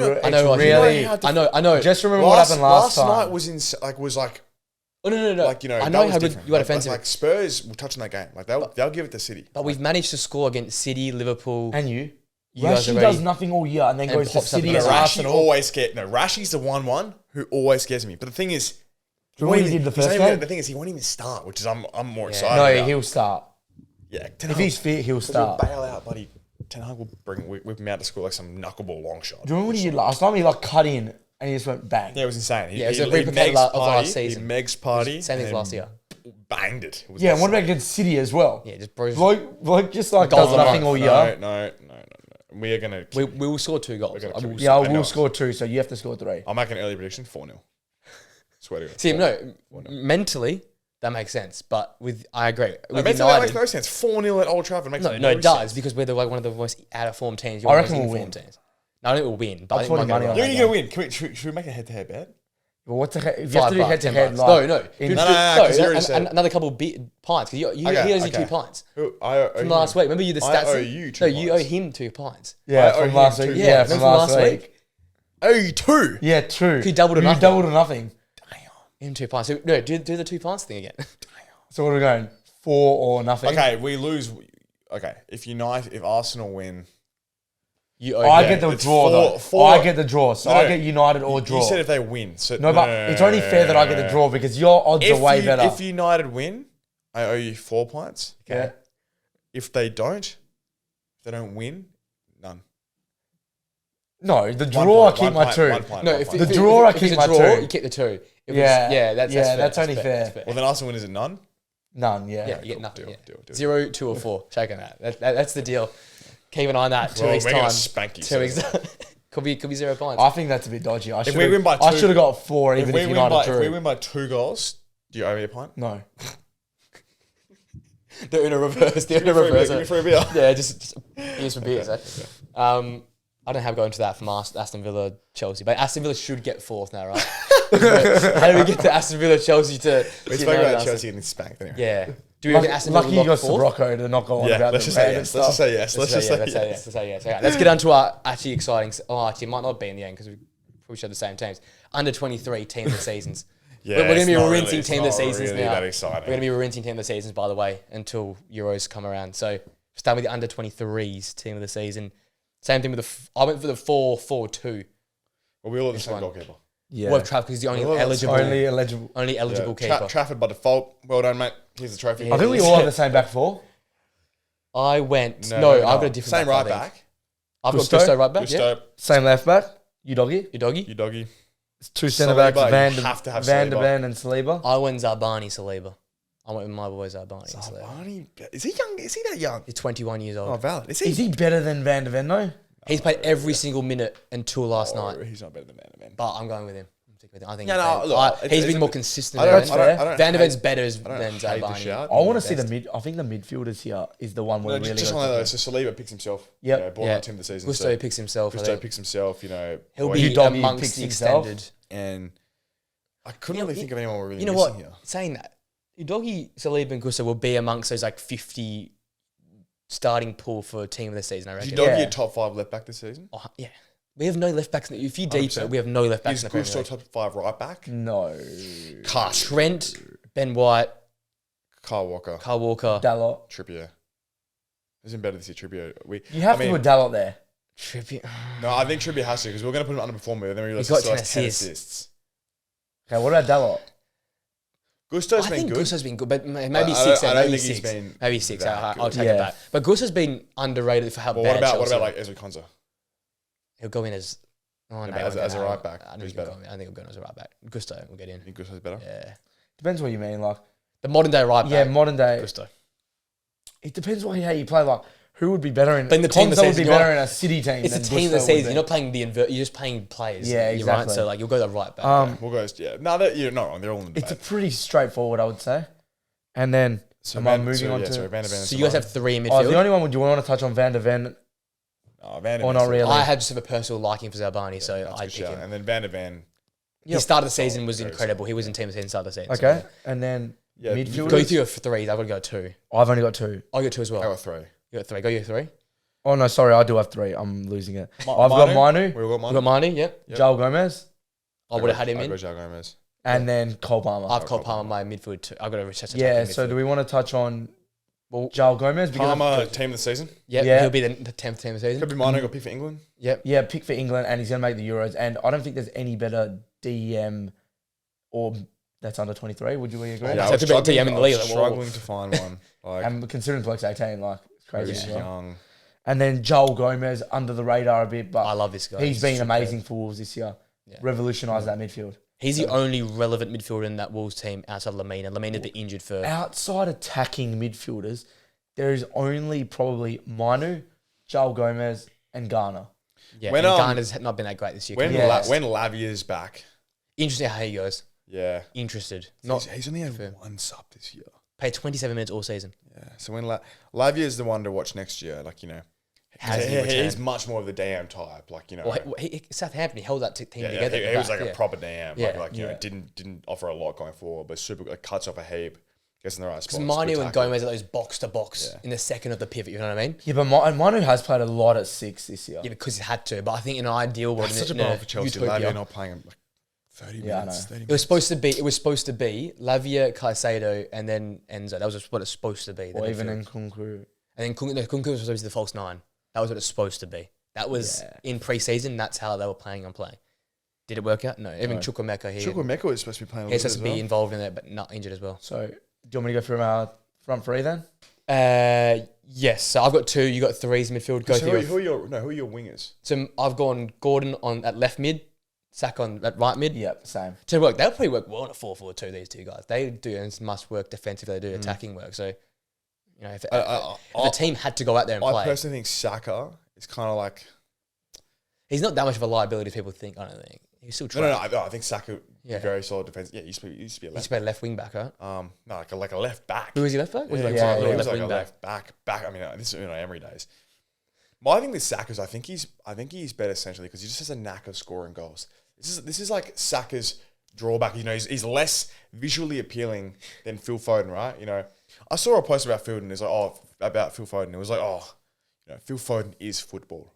I know. Just remember what happened last time. Last night was like. Oh, no. Like, you know, I know how good you are defensively. Like Spurs will touch on that game. Like they'll give it to City. But we've managed to score against City, Liverpool. And you. guys Rashi does nothing all year and then goes to pops up City against and Rashi Arsenal. always scares. No, Rashi's the one who always scares me. But the thing is, Remember what he did the first game? The thing is, he won't even start, which is I'm more excited. No, about. he'll start. Yeah, If he's fit, he'll start. Bail out, buddy. Ten Hag will whip him out to school like some knuckleball long shot. Do you remember what he did last time? He cut in and he just went bang. Yeah, it was insane. Yeah, it was a replica of last season. He Meg's party. Same thing as last year. Banged it. Yeah, and what about against City as well? Yeah, just bros. Bloke just does nothing all year. No. We are gonna. We will score 2 goals. We'll score 2, so you have to score 3. I'll make an early prediction: 4-0. Swear to God. See, no, mentally that makes sense, but I agree. That makes no sense. 4-0 at Old Trafford makes no, it does because we're one of the most out of form teams. I reckon we'll win. Teams. No, I think we'll win. But I think putting money on You're gonna win. Should we make a head-to-head bet? Well, what's if you have 5 to do bucks, head to 10 head, bucks. like No. in- because you already said- Another couple pints. Because he owes you 2 pints I owe from him- last week. Remember you the I stats? owe you 2 No, you owe pints. him 2 pints. yeah, I owe from him last 2 week. pints. Yeah, Remember from last week. I owe you 2. Yeah, true. You doubled or You nothing. doubled or nothing. Him 2 pints. So, no, do the 2 pints thing again. So what are we going? 4 or nothing? Okay, we lose. Okay, if Arsenal win, You owe I him. get the it's draw though. four- I get the draw, so No, I get United or draw. you said if they win. So no, but it's only fair that I get the draw because your odds are way better. If United win, I owe you 4 points. Yeah. If they don't win, none. No, the draw I keep my 2. No, if The draw, I keep it's a my draw, 2. you keep the 2. Yeah. That's Yeah, fair. that's only fair. Well, then Arsenal win, is it none? None, yeah. Yeah, you get Cool. nothing. Deal, Yeah. deal. 0, 2, or 4. Checking that. That's the deal. Keep an eye on that. 2 Well, weeks we're gonna time. spank you, 2 weeks. so- could be 0 pints. I think that's a bit dodgy. I we win by 2 I should have got 4 If even we if win United by drew. if we win by 2 goals, do you owe me a pint? No. They're in a reverse. They're in a Give me reverse. for a beer. Yeah, just beers for beers. I don't have going to that from Aston Villa, Chelsea, but Aston Villa should get 4th now, right? How do we get to Aston Villa, Chelsea to? We spoke about Chelsea getting spanked anyway. Yeah. Do we reckon Aston Villa Lucky you got lock 4th? Rocco to not go on Yeah, about let's the just say random yes. Let's just stuff. say yes. Let's just say yes. Let's say yes. Okay, let's get on to our actually exciting. Actually, it might not be in the end because we probably showed the same teams. Under 23 team of the seasons. Yeah, We're going to it's be not rinsing really- team of the it's not seasons really now. that We're exciting. going to be rinsing team of the seasons, by the way, until Euros come around. So start with the under 23s team of the season. Same thing with I went for the 4-4-2. Well, we all have the This same one. goalkeeper. Yeah. Well, Trafford is the only Well, that's eligible Only eligible. keeper. Trafford by default. Well done, mate. Here's the trophy. Yeah. I think we all have the same back 4. I went. No, I've got a different Same back, right I think. back. I've Gusto? got Gusto right back. Gusto, Yeah. Same left back. You doggy. You doggy. you doggy. It's 2 centre backs. Saliba, you have to have Van de Saliba. Ven and Saliba. I went Zarbani Saliba. I went with my boy Zarbani Saliba. Barney, is he young? Is he that young? He's 21 years old. Oh, valid. Is Is he better than Van de Ven though? He's played every single minute until last night. He's not better than Van de Ven. But I'm going with him. I'm sticking with him. I think Yeah, he's no, better. look, he's it's been a more bit- consistent. I than don't- Van. I don't Van de Ven's hate- better I than don't hate the Zarbani. shout. I want to see Best. I think the midfielders here is the one where No, really just goes on to- that, so Saliba picks himself. Yep. You know, born Yeah. on team of the season. Gusto so picks himself. I Gusto think. picks himself. You know, He'll boy, be Doggy amongst picks the himself. extended. and I couldn't really think of anyone we're really You know missing what? here. Saying that, Doggy, Saliba, and Gusto will be amongst those like 50 starting pool for team of the season. I Is reckon. you doggy Yeah. your top 5 left back this season? Oh, yeah. We have no left backs. If you deeper, 100%. we have no left backs Is in the Premier Gusto League. top 5 right back? No. Cast. Trent, Ben White, Kyle Walker. Carl Walker, Dalot. Trippier. Isn't better this year, Trippier. You have to put Dalot there. Trippier. No, I think Trippier has to because we're going to put him underperformer. Then we realize He's he got still 10 has 10 assists. assists. Okay, what about Dalot? Gusto's I been think good. Gusto's been good, but maybe I 6. don't Maybe think he's 6. been Maybe 6. that I'll good. take Yeah. it back. But Gusto's been underrated for how Well, bad what Chelsea about are. like Ezri Konsa? He'll go in as. Oh, no, As a no, right back. I don't Who's think he'll better? go in. I think he'll go in as a right back. Gusto will get in. You think Gusto's better? Yeah. Depends what you mean. Like, The modern day right yeah, back. modern day. Gusto. It depends how you play. Like, who would be better in? But in the team Konsa of the would season, be you're better in a City team. It's a than team of the Gusto would season. be. You're not playing You're just playing players. Yeah, You're right. exactly. So like you'll go the right back. We'll go. Yeah. No, you're not wrong. They're all in the It's a debate. pretty straightforward, I would say. And then, So am I Van- moving so, on yeah, to? sorry, Van de Ven and So you guys Saliba. have 3 in Oh, midfield. the only one would you want to touch on Van de Ven? Oh, Van de or Ven's not really? I had just have a personal liking for Zarbani, so That's a I'd good pick shout. him. And then Van de Ven. His start of the season was Very incredible. solid. He was in team of the season start of the season. Okay, and then Yeah, midfielders. Go through your 3s. I've got to go 2. I've only got 2. I'll go 2 as well. I got 3. You got 3. Go your 3. Oh no, sorry, I do have 3. I'm losing it. I've got Manu. Manu, We all got You got Manu. Marnie, yep. Yep. Joel Gomez, I would have had him I in. got João Gomez. and then Cole Palmer. I've called Palmer my midfield too. I've got a recess. Yeah, so do we want to touch on Well, Joel Gomez? Because Palmer, team of the season. Yep, Yeah. he'll be the 10th team of the Could season. be Manu got picked for England. Yep. yeah, pick for England, and he's going to make the Euros. And I don't think there's any better DM or that's under 23. Would you agree? Yeah. So it's a bit DM in the league, I was like, whoa. struggling to find one. Like, And considering Blake's 18, like it's crazy. who's as well. young. And then Joel Gomez under the radar a bit, I but love this guy. he's been superb. amazing for Wolves this year. Yeah. Revolutionised that midfield. He's the only relevant midfielder in that Wolves team outside of Lamina. Lamina's been injured for. Outside attacking midfielders, there is only probably Manu, Joel Gomez, and Garner. Yeah, When, and um, Garner's not been that great this year. When Yeah. when Lavia's back, Interesting how he goes. yeah, Interested. Not he's only had fair. 1 sub this year. played 27 minutes all season. Yeah, so when Lavia is the one to watch next year, like He's much more of the DM type, like, you know. Well, Southampton, he held that team together. He was like a proper DM, Yeah. like you know, didn't offer a lot going forward, but super like, cuts off a heap, gets in the right spots. Because Manu and Gomez are those box to box in the second of the pivot. You know what I mean? Yeah, but Manu has played a lot at 6 this year. Yeah, because he had to. But I think in an ideal world, That's such a bummer for Chelsea. Lavia not playing him like 30 minutes. 30 It was supposed to be Lavia, Caicedo, and then Enzo. That was what it's supposed to be. Or even Nkunku. And then Nkunku was supposed to be the false 9. That was what it's supposed to be. That was in pre-season. That's how they were planning on playing. Did it work out? No. Even Chukwuemeka here. Chukwuemeka was supposed to be playing. He's supposed to be involved in it, but not injured as well. So, do you want me to go through our front three then? Yes. So I've got 2. You got 3s midfield. Go through. Who are your wingers? So I've gone Gordon at left mid, Saka at right mid. Yep, same. To work, they'll probably work well in a 4-4-2. These two guys, they do must work defensively. They do attacking work. So, you know, if the team had to go out there and play, I personally think Saka is kind of like he's not that much of a liability as people think. I don't think he's still trying. No. I think Saka very solid defense. Yeah, he used to be a He left. used to be a left wing back, right? No, like a left back. Who was he left back? Was he He was like a left back. I mean, this is Emery days. My thing with Saka is I think he's better essentially because he just has a knack of scoring goals. This is like Saka's drawback. You know, he's less visually appealing than Phil Foden, right? You know, I saw a post about Phil Foden. It was like, you know, Phil Foden is football.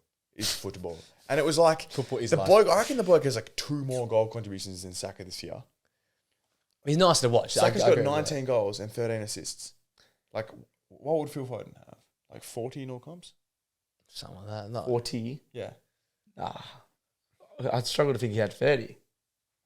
And it was like Football is the life. bloke. I reckon the bloke has like 2 more goal contributions than Saka this year. He's nice to watch. Saka's got 19 goals and 13 assists. Like, what would Phil Foden have? Like 40 in all comps? Something like that. No. 40? Yeah. I'd struggle to think he had 30.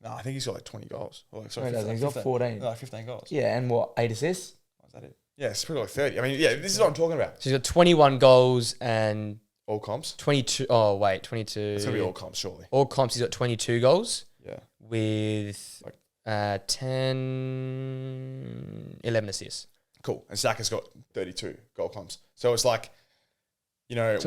No, I think he's got like 20 goals. Or like, No, he doesn't. He's got 14. No, like 15 goals. Yeah, and what, 8 assists? Is that it? Yeah, it's probably like 30. I mean, yeah, this is what I'm talking about. So he's got 21 goals and All comps? 22. Oh wait, 22. It's going to be all comps, surely. All comps. He's got 22 goals. Yeah. With 11 assists. Cool. And Saka's got 32 goal comps. So it's like, you know,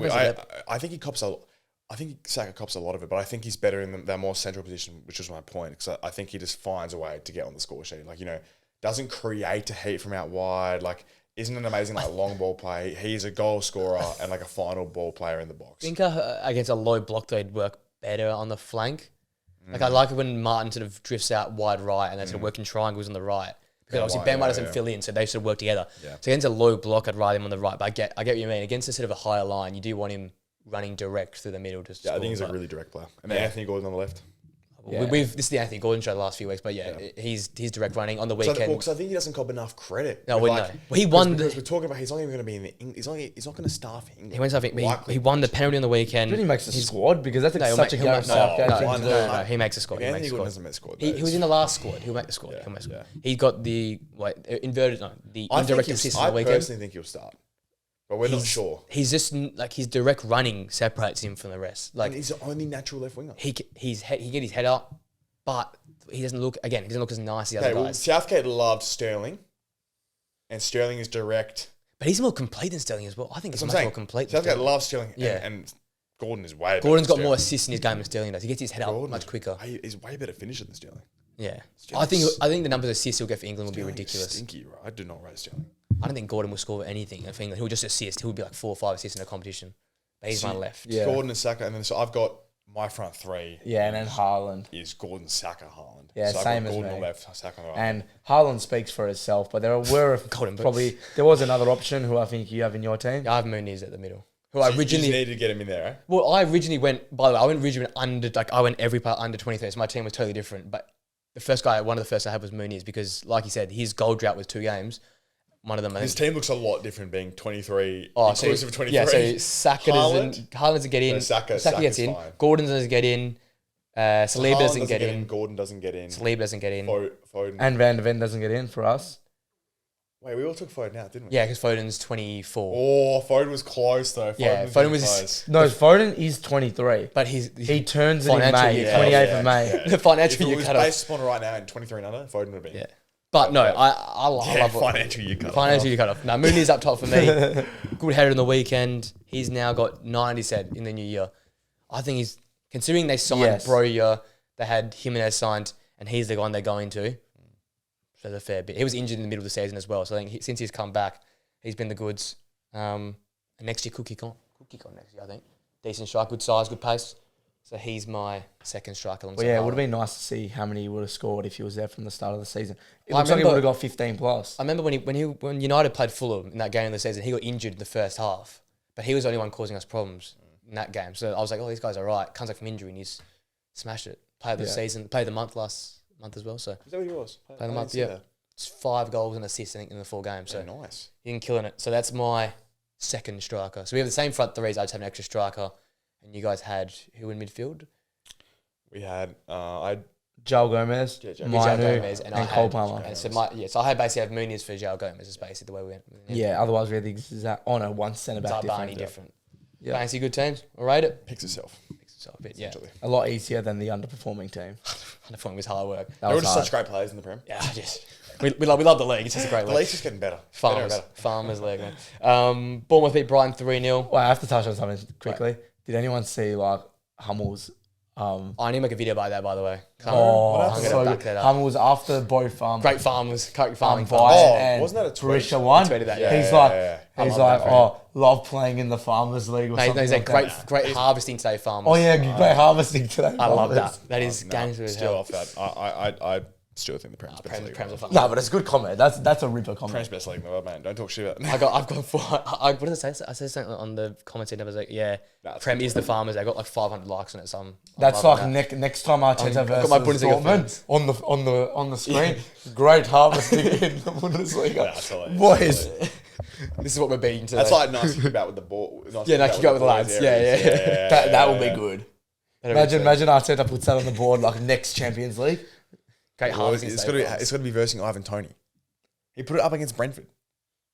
I think he cops a lot. I think Saka cops a lot of it, but I think he's better in that more central position, which was my point. Because I think he just finds a way to get on the score sheet. Like, you know, doesn't create a heat from out wide. Like, isn't an amazing like long ball play. He's a goal scorer and like a final ball player in the box. I think against a low block, they'd work better on the flank. Like, I like it when Martin sort of drifts out wide right and they sort of work in triangles on the right. Because obviously Ben White doesn't fill in, so they sort of work together. Yeah. So against a low block, I'd ride him on the right. But I get what you mean. Against a sort of a higher line, you do want him running direct through the middle to score. I think he's a really direct player. And then Anthony Gordon on the left. This is the Anthony Gordon show the last few weeks, but he's direct running on the weekend. Because I think he doesn't cop enough credit. No, we know. Well, he won because we're talking about he's not even going to be in the he's not going to staff England. He went something. He won the penalty on the weekend. He makes the squad because that's such a he'll Gareth Southgate thing to do. No, he makes a squad. Anthony Gordon doesn't make the squad. He was in the last squad. He'll make the squad. He'll make the squad. He got the indirect assist on the weekend. I personally think he'll start. But we're not sure. He's just like his direct running separates him from the rest. Like, and he's the only natural left winger. He get his head up, but he doesn't look as nice as the other Well, guys. Southgate loved Sterling, and Sterling is direct. But he's more complete than Sterling as well. I think he's much more complete. Southgate loves Sterling, and Gordon is way better. Gordon's got more assists in his game than Sterling does. He gets his head up much quicker. He's way better finisher than Sterling. Yeah, I think the numbers of assists he'll get for England will be ridiculous. Stinky, right? I do not rate Sterling. I don't think Gordon will score anything for England. He'll just assist. He'll be like 4 or 5 assists in a competition. But he's my left. Yeah. Gordon and Saka, and then so I've got my front 3. Yeah, and then Haaland is Gordon, Saka, Haaland. Yeah, so same I've got as Gordon me. on the left, Saka on the right. And Haaland speaks for itself, but there was another option who I think you have in your team. I have Muniz at the middle. Who so I originally you needed to get him in there, right? Well, I originally went. By the way, I went every part under 23. So my team was totally different. But one of the first I had was Muniz because, like you said, his goal drought was 2 games. One of them, his team looks a lot different, being 23, inclusive of 23. Yeah, so Saka Haaland doesn't get in. No, Saka gets in. Fine. Gordon doesn't get in. Saliba doesn't get in. Gordon doesn't get in. Saliba doesn't get in. Foden. And Van de Ven doesn't get in for us. Wait, we all took Foden out, didn't we? Yeah, because Foden's 24. Oh, Foden was close though. Foden was close. No, Foden is 23. But he turns it in May, 28th of May. Yeah. The financial year cut off. If it was based upon right now in 23 and under, Foden would have been. Yeah. But no, I love financial year cut off. Financial year cut off. Now, Mooney's up top for me. Good header in the weekend. He's now got 90 set in the new year. I think he's, considering they signed Broja, they had Jimenez signed, and he's the one they're going to. So there's a fair bit. He was injured in the middle of the season as well. So I think since he's come back, he's been the goods. And next year, could kick on. kick on next year, I think. Decent strike, good size, good pace. So he's my second striker. Well, yeah, it would have been nice to see how many he would have scored if he was there from the start of the season. It I looks like he remember- would have got 15 plus. I remember when United played Fulham in that game of the season, he got injured in the first half, but he was the only one causing us problems in that game. So I was like, oh, these guys are right. Comes back from injury and he's smashed it. Played the season, played the month last month as well. So Is that what he was? played the month, yeah. It's 5 goals and assists, I think, in the 4 games. So nice. he's been killing it. So that's my second striker. So we have the same front threes. I just have an extra striker, and you guys had who in midfield? We had Joel Gomez, Joe Manu, Gomez, and I Cole had- Palmer. And so I had basically have Muniz for Joe Gomez. Is basically the way we went. Yeah, otherwise we had the exact... Oh, no, one centre-back Barney different. different. Yeah. Fancy good teams. I'll rate it. picks itself. So a bit, yeah. Essentially. A lot easier than the underperforming team. The point was hard work. That They were was just hard. such great players in the Prem. Yeah, just we love the league. It's just a great The league. league's just getting better. Better and Farmers league, man. Bournemouth beat Brighton 3-0. Well, I have to touch on something quickly. Did anyone see, like, Hummel's... I need to make a video about that, by the way. I'm I'm gonna so back good. that up. Hummel's after both Great farmers, great farming Bayern farmers. Oh, and wasn't that a tweet? Turisha one. I tweeted that, yeah. He's Yeah, like, yeah, yeah. he's I love like, that, oh, love playing in the Farmers League or Mate, something he's like like that. great harvesting today, farmers. Oh yeah, great harvesting today. I love Farmers. that. That is gangster as Still hell. off that. I still think the Prem's best league. Prem's a fun. No, but it's a good comment. That's a ripper comment. Prem's best league, no, man. Don't talk shit about it. I've got 4. What did I say? I said something on the comments and I was like, yeah, That's Prem is the farmers. I got like 500 likes on it. So I'm That's loving like that. next time Arteta I've versus got my Bundesliga Dortmund fans. on the screen. Great harvesting in the Bundesliga. That's hilarious. Boys, This is what we're beating today. That's like nice to kick out with the ball. Nice to Yeah, no, kick kick out with the boys lads. areas. Yeah. that will be good. That'll be Imagine Arteta puts that on the board like next Champions League. great Well, harvesting. it's got to be versing Ivan Toney. He put it up against Brentford.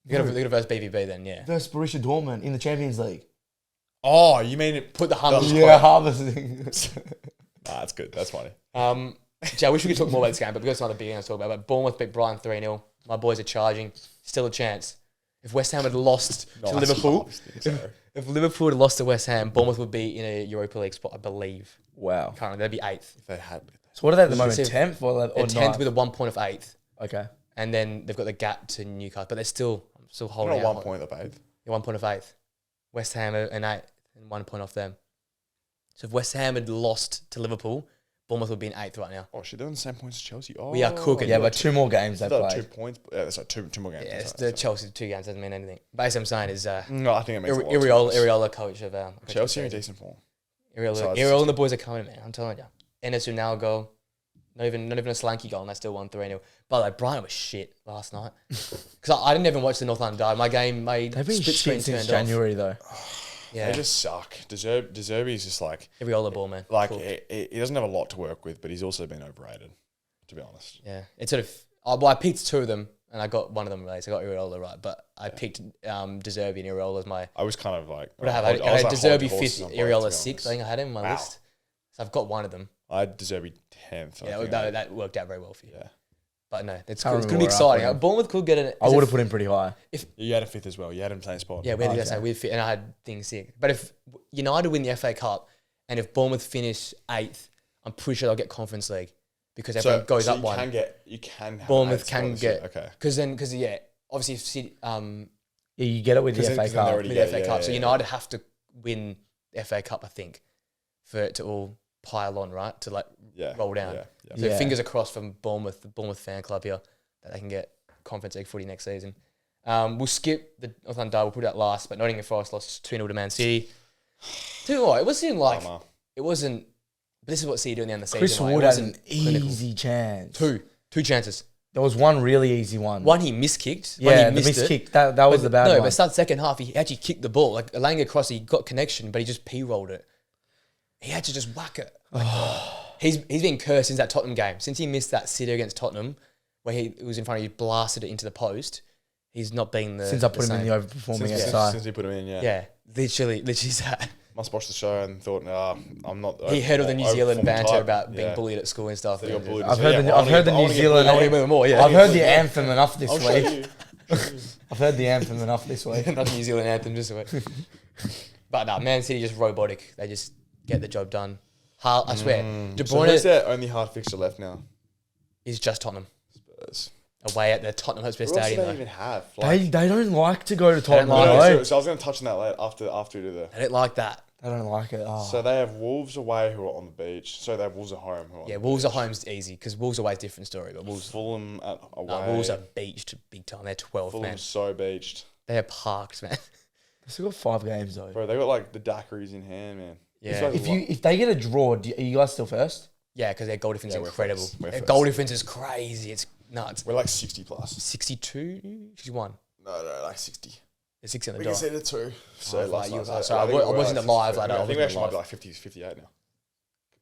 You got to verse BVB then, yeah. Versus Borussia Dortmund in the Champions League. Oh, you mean it? Put the hummers. Yeah, harvesting. That's good. That's funny. Gee, I wish we could talk more about this game, but because it's not a big game to talk about. But Bournemouth beat Brighton 3-0. My boys are charging. Still a chance. If West Ham had lost to Liverpool, if Liverpool had lost to West Ham, Bournemouth would be in a Europa League spot, I believe. Wow. Currently, they'd be 8th. If they had. So what are they at the You moment? see- 10th or They're 10th 9th? with a 1 point of 8th. Okay. And then they've got the gap to Newcastle, but they're still Not holding out. 1 point of 8th. Yeah, 1 point of 8th. West Ham are an 8th and 1 point off them. So if West Ham had lost to Liverpool, Bournemouth would be in 8th right now. Oh, shit, they're on the same points as Chelsea. Oh, We are cooking. Yeah, but 2 more games they They've got 2 played. points. Yeah, that's like two more games. Yeah, it's That's the right. Chelsea 2 games doesn't mean anything. Basically, I'm saying is No, I think it makes a lot of difference. Iriola coach of Chelsea are in decent form. Iriola and the boys are coming, man. I'm telling you. Enes Unal goal. Not even a slanky goal, and they still won 3-0. By the way, Brighton was shit last night. Because I didn't even watch the North London Derby. My game, They've been split screen shit since turned January though. off. Yeah, They just suck. Deserby's just like Iriola ball, man. Cool. he doesn't have a lot to work with, but he's also been overrated, to be honest. Yeah, it's sort of. I picked 2 of them, and I got one of them right. So I got Iriola right, but I picked Deserby and Iriola as my. I was kind of like. What I have? I had was like Deserby holding horses 5th, on both, Iriola to be 6th. I honest. think I had him on my Wow. list. So I've got one of them. I had Deserby 10th. I Yeah, think that worked out very well for you. Yeah. But no, it's Can't going to be remember where I put exciting. him. Bournemouth could get it. I would have put him pretty high. You had a 5th as well. You had him same spot. Yeah, we had Okay. we had, and I had things sick. But if United win the FA Cup and if Bournemouth finish 8th, I'm pretty sure they'll get Conference League because everyone goes up one. You can have Bournemouth an 8th can spot this year. get Okay. because obviously if City, Yeah, you get it with the 'Cause FA then Cup. they're already- with the Yeah, FA yeah, Cup, so yeah, United have to win the FA Cup, I think, for it to all pile on, right? To like Yeah. roll down. Yeah. So Yeah. fingers crossed from Bournemouth, the Bournemouth fan club here, that they can get Conference League footy next season. We'll skip the North London Derby, we'll put it at last, but Nottingham Forest lost 2-0 to Man City. Tell you what, it wasn't like, Bummer. it wasn't, but this is what City do in the end of the Chris season. Like, Wood it had an wasn't clinical. easy chance. Two chances. There was one really easy one. One he miskicked. Yeah, one the he missed miss it. kick. That was the bad No, one. but start second half, he actually kicked the ball. Like laying across, he got connection, but he just p-rolled it. He had to just whack it. He's been cursed since that Tottenham game. Since he missed that sitter against Tottenham, where he was in front of you, blasted it into the post. He's not been the Since I put him in same. the overperforming Since, SI. since he put him in, yeah. Yeah, literally that. Must watch the show and thought, I'm not. He heard of the New Zealand overperforming banter type. about being Yeah. bullied at school and stuff. He got bullied. I've So, heard yeah, the, well, I've heard the I wanna New get Zealand. I want to get more, yeah. I've heard the anthem enough this I'll show week. you. I've heard the anthem enough this week. Not the New Zealand anthem, just a bit. But no, Man City just robotic. They just get the job done. I swear, De So who's Bruyne their only hard fixture left now? is just Tottenham. Spurs. away at the Tottenham Hotspur Who else do Stadium. they even have? They don't like to go to Tottenham. like No, So I was going to touch on that later after we do the. I don't like that. they don't like it. Oh. So they have Wolves away who are on the beach. So they have Wolves at home who are on Yeah, the Wolves beach. at home's easy because Wolves away is a different story. But Wolves, Fulham away. Wolves are beached big time. They're 12, man. Fulham's so beached. They are parked, man. They've still got 5 games though. Bro, they got like the daiquiris in hand, man. Yeah. If they get a draw, are you guys still first? Yeah, because their goal difference Yeah, is we're incredible. first. We're Their first. goal difference is crazy. It's nuts. We're like 60 plus. 62, 61. No, like 60. It's 60 on the We dot. can see the 2. So Oh, last like, night, sorry, so I think we were wasn't like live, 62. like, I I think we wasn't actually might live. be like 50, 58 now.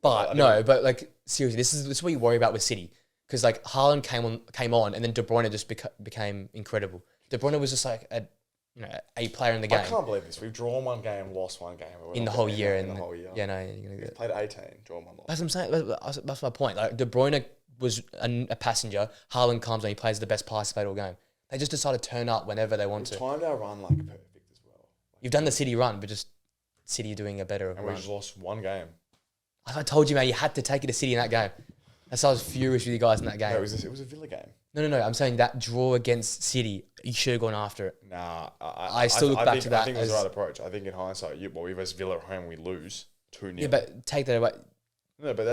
But no, but like seriously, this is what you worry about with City because like Haaland came on, and then De Bruyne just became incredible. De Bruyne was just like a player in the game I can't believe this. We've drawn one game, lost one game. in the whole year, in the whole year. Yeah, no, you're gonna We've played 18, drawn one, lost. that's what I'm saying. That's my point. Like De Bruyne was a passenger. Haaland comes and he plays the best pass played all game. They just decide to turn up whenever they want We've to. timed our run like perfect as well. You've done the City run, but just City doing a better And we run. just lost one game. Like I told you, man, you had to take it to City in that game. That's why I was furious with you guys in that game. No, it was a Villa game. No. I'm saying that draw against City, you should have gone after it. Nah, I still look back to that I think it was the as- right approach. I think in hindsight, we versus Villa at home, we lose 2-0. Yeah, but take that away. No, but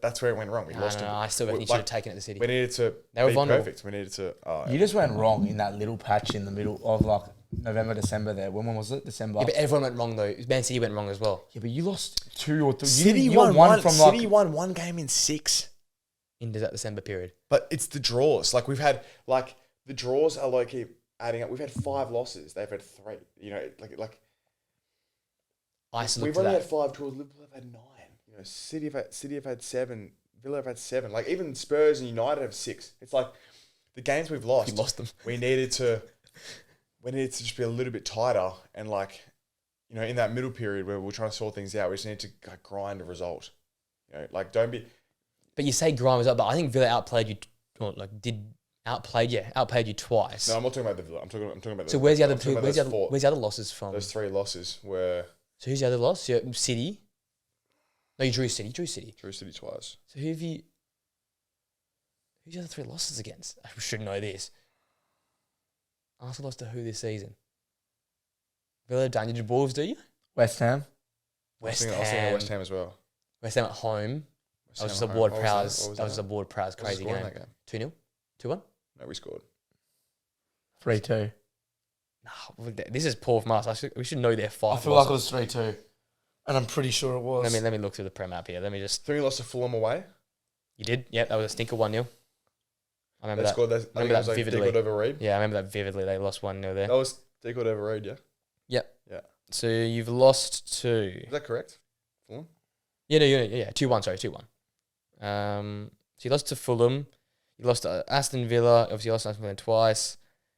that's where it went wrong. We lost. No, I still reckon you should have taken it to City. We needed to They were be vulnerable. perfect. We needed to. You just went wrong in that little patch in the middle of like November, December there. When was it? December. Yeah, but everyone went wrong though. Man City went wrong as well. Yeah, but you lost 2 or 3. City you won one from City like. won one game in 6. Into that December period. But it's the draws. Like we've had, like the draws are low key adding up. We've had 5 losses. They've had 3. You know, like I still look we've to only that. had 5 draws. Liverpool have had 9. You know, City have had 7. Villa have had 7. Like even Spurs and United have 6. It's like the games we've lost. We lost them. We needed to just be a little bit tighter and like, you know, in that middle period where we're trying to sort things out, we just need to like, grind a result. You know, like don't be. But you say grind was up, but I think Villa outplayed you, or like outplayed you twice. No, I'm not talking about the Villa. I'm talking about. So where's the other I'm talking two? about Where's the those other? Where's the other losses from? Those 3 losses were So who's the other loss? Yeah, City. No, you drew City. Drew City twice. So who have you? Who's the other 3 losses against? I should know this. Arsenal lost to who this season? Villa done. Did Wolves do you? West Ham. West I was thinking Ham. West Ham as well. West Ham at home. West That was Ham just a at home. Ward What Prowse. was That was a Ward Prowse What was crazy the score in game. that game? 2-0? 2-1? No, we scored. 3-2. No, this is poor from us. We should know their 5 I feel like it was 3-2. And I'm pretty sure it was. Let me look through the Prem app here. Let me just. 3 lost to Fulham away. You did? Yep, that was a stinker 1-0. I remember They that. scored. I think remember it was that like vividly. Decoed over Reed. Yeah, I remember that vividly. They lost 1-0 there. That was Decoed over Reed. Yeah. Yep. Yeah. So you've lost to. Is that correct? Fulham. Yeah, 2-1. Sorry, 2-1. So you lost to Fulham. You lost to Aston Villa. Obviously, you lost to Aston Villa twice.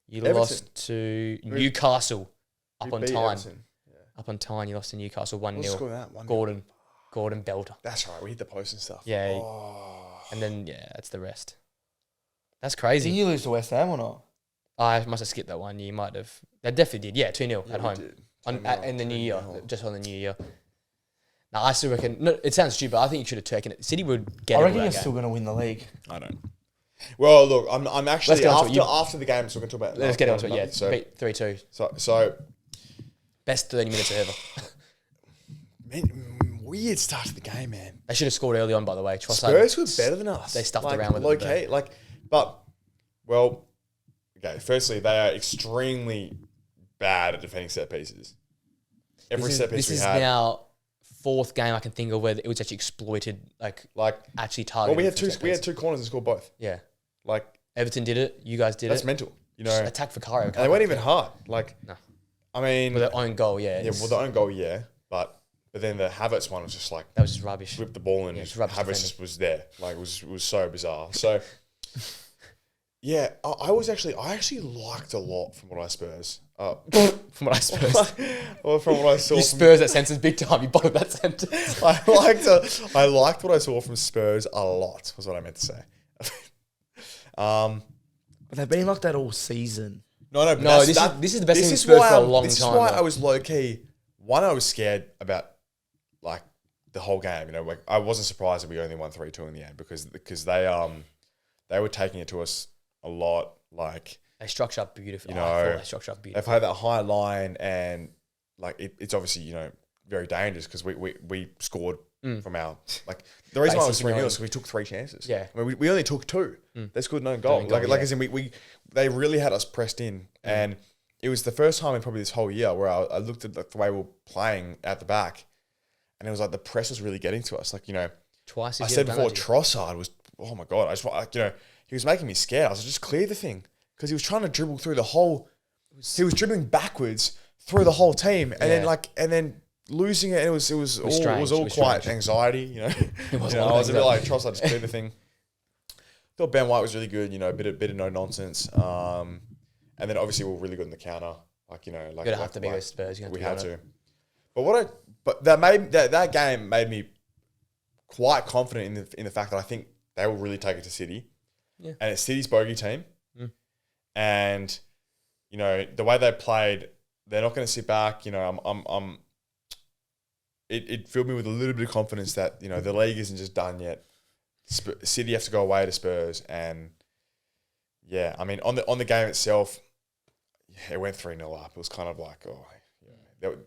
You Everton. lost to Newcastle up We on beat Tyne. Everton. Yeah. Up on Tyne, you lost to Newcastle What was the 1-0. score of that? 1-0. Gordon Belter. That's right. We hit the post and stuff. Yeah. Oh. And then, that's the rest. That's Did crazy. you lose to West Ham or not? I must have skipped that one. You might have. They definitely did. Yeah, 2-0 Yeah, at we home. did. In the new year. 2-0. Just on the new year. No, I still reckon. No, it sounds stupid. I think you should have taken it. City would get I it. reckon you're still going to win the league. I don't. Well, look, I'm actually Let's get on to it. after the game, so we're going to talk about. Let's get on to it. Yeah, So, beat 3-2. so Best 30 minutes ever. man, weird start to the game, man. They should have scored early on, by the way. Spurs were better than us. They stuffed like, around with it. okay, well, okay. Firstly, they are extremely bad at defending set pieces. Every set piece This we is had. now 4th game I can think of where it was actually exploited, like actually targeted. Well, we had for set piece. 2 corners and scored both. Yeah. Like Everton did it. You guys did that's it. mental. You know, Attack for Cairo. and they weren't even hard. Like, No. I mean, With their own goal, yeah. yeah, well, their own goal, yeah, but then the Havertz one was just like That was just rubbish. whipped the ball and Yeah, it's rubbish Havertz defending. just was there. Like it was so bizarre. So yeah, I actually liked a lot from what I Spurs. From what I suppose. Well, from what I saw, You from, Spurs that sentence big time. You bottled that sentence. I liked what I saw from Spurs a lot. Was what I meant to say. But they've been like that all season. No, but No, this is the best thing with Spurs for a long This is time, why though. I was low key. One, I was scared about like the whole game. You know, like, I wasn't surprised that we only won 3-2 in the end because they were taking it to us a lot. Like, they structure up beautifully. You I know, thought they structure up beautifully. they've had that high line, and like it's obviously, you know, very dangerous because we scored from our, like, the reason why it was 3-0 is we took 3 chances. Yeah. I mean, we only took 2. They scored no goal. Like as in they really had us pressed in, and it was the first time in probably this whole year where I looked at the way we were playing at the back, and it was like the press was really getting to us. Like, you know, Twice. I said before, Trossard was, oh my God, I just, like, you know, he was making me scared. I was like, just clear the thing, because he was trying to dribble through the whole. He was dribbling backwards through the whole team, and then losing it. And it was all quite anxiety. You know, I was a bit like, Trossard, just clear the thing. Thought Ben White was really good. You know, a bit of no nonsense. And then obviously we were really good in the counter. Like, you know, like you're gonna have to be with Spurs. We had to. But that game made me quite confident in the fact that I think they will really take it to City. Yeah. And it's City's bogey team. And, you know, the way they played, they're not going to sit back. You know, it filled me with a little bit of confidence that, you know, the league isn't just done yet. City have to go away to Spurs, and yeah, I mean, on the game itself, it went 3-0 up. It was kind of like,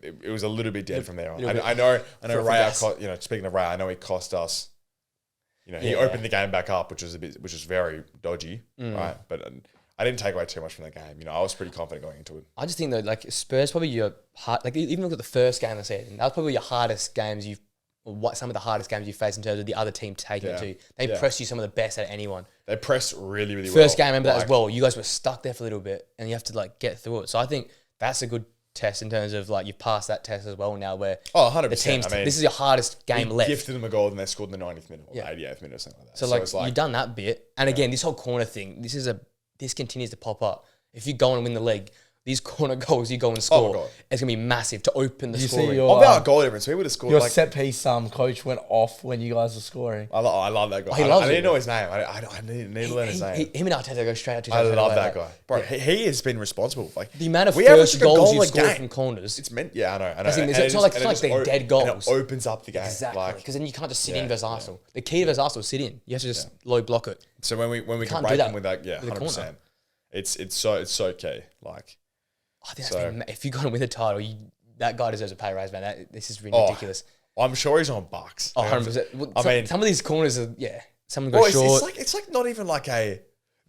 it was a little bit dead from there on. I know Ray, you know, speaking of Ray, I know he cost us. You know, he opened the game back up, which was very dodgy, right? But I didn't take away too much from that game. You know, I was pretty confident going into it. I just think though, like, Spurs probably your hard, like, even look at the first game of the season. That was probably your hardest games some of the hardest games you faced in terms of the other team taking it to you. They pressed you some of the best out of anyone. They pressed really, really well. First game, I remember that as well. You guys were stuck there for a little bit, and you have to, like, get through it. So I think that's a good test in terms of, like, you've passed that test as well now, where 100%. the team's, I mean, this is your hardest game left. Gifted them a goal, and they scored in the 90th minute or 88th minute or something like that. So like, you've done that bit, and again, this whole corner thing, this continues to pop up. If you go and win the league, these corner goals you go and score, it's going to be massive to open the scoring. About goal difference, we would have scored. Your set piece coach went off when you guys were scoring. I love that guy. I didn't know his name. I need to learn his name. Him and Arteta go straight out to. I love that guy, bro. He has been responsible. Like, the amount of first goals you scored from corners. It's meant. Yeah, I know. It's not like they're dead goals. And it opens up the game. Exactly. Because then you can't just sit in versus Arsenal. The key to versus Arsenal is sit in. You have to just low block it. So when we can break them with that, 100%. It's so key. Like, I think if you got to win the title, that guy deserves a pay raise, man. This is ridiculous. I'm sure he's on bucks. 100%. Well, I mean, some of these corners are, some go short. It's like not even like the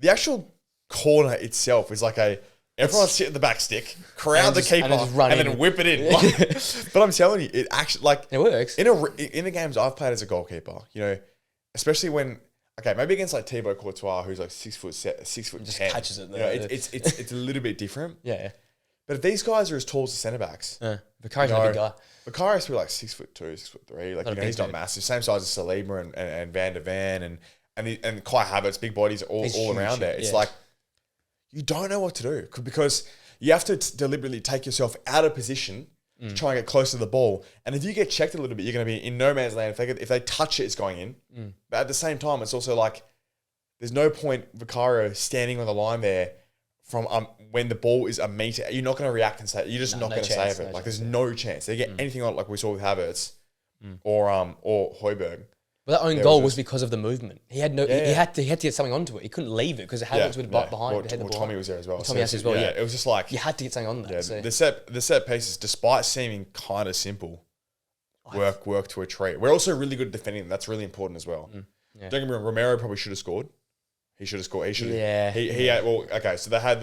actual corner itself is like everyone sit at the back stick, crowd the keeper, and then whip it in. But I'm telling you, it actually, like, it works. In the games I've played as a goalkeeper, you know, especially when, maybe against like Thibaut Courtois, who's like 6'10", just catches it. You know, it's a little bit different. Yeah. But if these guys are as tall as the centre backs, Vicari's a big guy. Vicari's probably like 6'2", 6'3". Like, you know, he's not massive. Same size as Saliba and Van der Ven and Kai Havertz, big bodies all around there. It's like, you don't know what to do because you have to deliberately take yourself out of position to try and get close to the ball. And if you get checked a little bit, you're going to be in no man's land. If they touch it, it's going in. But at the same time, it's also like, there's no point Vicario standing on the line there from when the ball is a meter. You're not going to react and say, you're just not going to save it. Like, there's no chance. They get anything like we saw with Havertz or Højbjerg. But that own goal was because of the movement. He had no. He had to get something onto it. He couldn't leave it because Havertz would behind. Well, Tommy was there as well. Tommy as well. Yeah, it was just like you had to get something on that. Yeah, so. the set pieces, despite seeming kind of simple, work to a treat. We're also really good at defending them. That's really important as well. Don't get me wrong. Romero probably should have scored. He should have scored. He should. Yeah. He had. Well, okay. So they had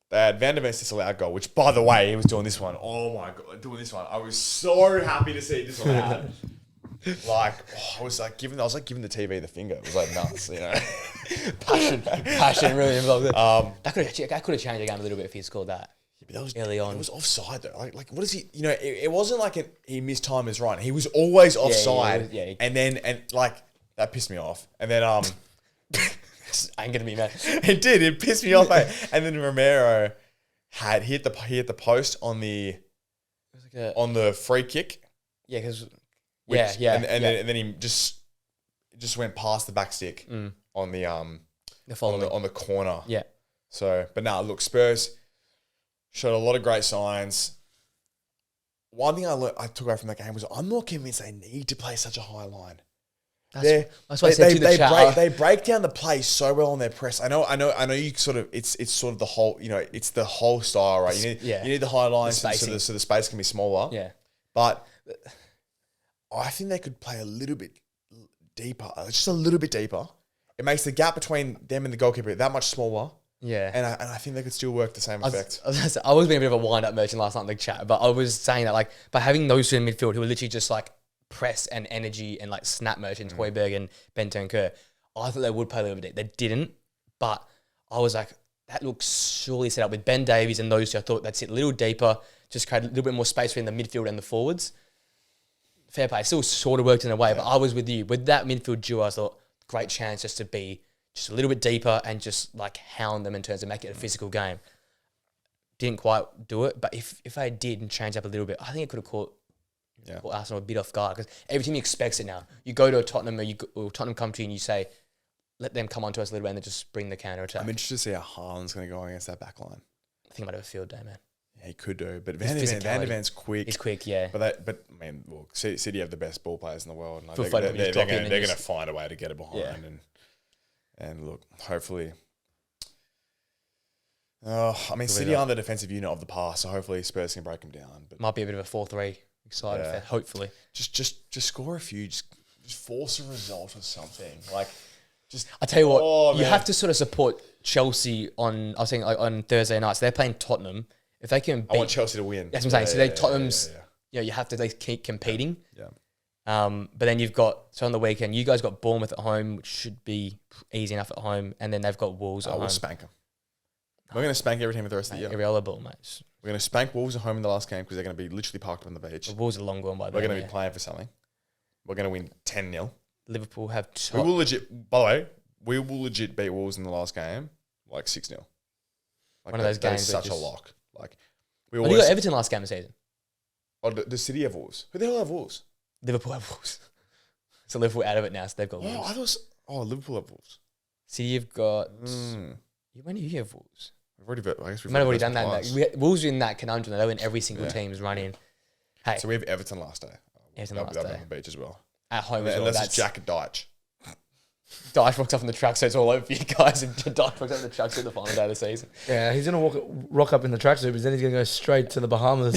Van der Ven's disallowed goal, which, by the way, he was doing this one. Oh my God, doing this one. I was so happy to see disallowed. I was giving the TV the finger. It was like nuts, you know. passion, really involved. That could have changed the game a little bit if he scored that. But that was early on. It was offside though. Like what is he? You know, it wasn't like he mistimed his run. He was always offside. And that pissed me off. And then I ain't gonna be mad. It did. It pissed me off. And then Romero hit the post on the free kick. Yeah, because. And then he just went past the back stick on the corner. Yeah. So, but look, Spurs showed a lot of great signs. One thing I took away from that game was I'm not convinced they need to play such a high line. That's why I said to the chat. They break down the play so well on their press. I know. You sort of it's sort of the whole. It's the whole style, right? You need the high lines so the space can be smaller. Yeah, but I think they could play a little bit deeper, just a little bit deeper. It makes the gap between them and the goalkeeper that much smaller. Yeah, and I think they could still work the same effect. I was being a bit of a wind-up merchant last night in the chat, but I was saying that like by having those two in midfield who are literally just like press and energy and like snap merchants, Højbjerg and Bentancur, I thought they would play a little bit. They didn't, but I was like, that looks surely set up with Ben Davies and those two. I thought they'd sit a little deeper, just create a little bit more space between the midfield and the forwards. Fair play, still sort of worked in a way, but I was with you with that midfield duo. I thought great chance just to be just a little bit deeper and just like hound them in terms of make it a physical game. Didn't quite do it, but if I did and change up a little bit, I think it could have caught Arsenal a bit off guard because every team expects it now. You go to a Tottenham or Tottenham come to you and you say, let them come onto us a little bit and then just bring the counter attack. I'm interested to see how Haaland's going to go against that back line. I think he might have a field day, man. Yeah, he could do, but Van der Vaan's quick. He's quick, yeah. But I mean, look, City have the best ball players in the world. And They're going to find a way to get it behind and look, hopefully. I mean, City aren't the defensive unit of the past, so hopefully Spurs can break them down. But might be a bit of a 4-3 excited, hopefully. Just score a few, just force a result or something. Like, I tell you what, you have to sort of support Chelsea on. I was saying like on Thursday nights. They're playing Tottenham. If they can, I want Chelsea to win. That's what I'm saying. Tottenham's. You have to at least keep competing. Yeah. But then you've got on the weekend. You guys got Bournemouth at home, which should be easy enough at home, and then they've got Wolves at home. We'll spank them. We're going to spank every team for the rest of the year. Every other ball, mate. We're going to spank Wolves at home in the last game because they're going to be literally parked up on the beach. The Wolves are long gone by then. We're going to be playing for something. We're going to win 10-0. Liverpool have. We will legit. By the way, we will legit beat Wolves in the last game, like 6-0. Like one of those games. That is such a lock. Like we always. You got Everton last game of the season. Oh, the City have Wolves. Who the hell have Wolves? Liverpool have Wolves. So Liverpool out of it now, so they've got Wolves. I thought. Liverpool have Wolves. City have got. When do you have Wolves? I guess we've already done that. Wolves are in that conundrum. They win every single team's running. Hey, so we have Everton last day. Everton last day on the beach as well. At home as well. Unless it's Jack and Deitch. Deitch rocks up in the truck, so it's all over for you guys. And Deitch rocks up in the truck to the final day of the season. Yeah, he's gonna rock up in the tracksuit, but then he's gonna go straight to the Bahamas.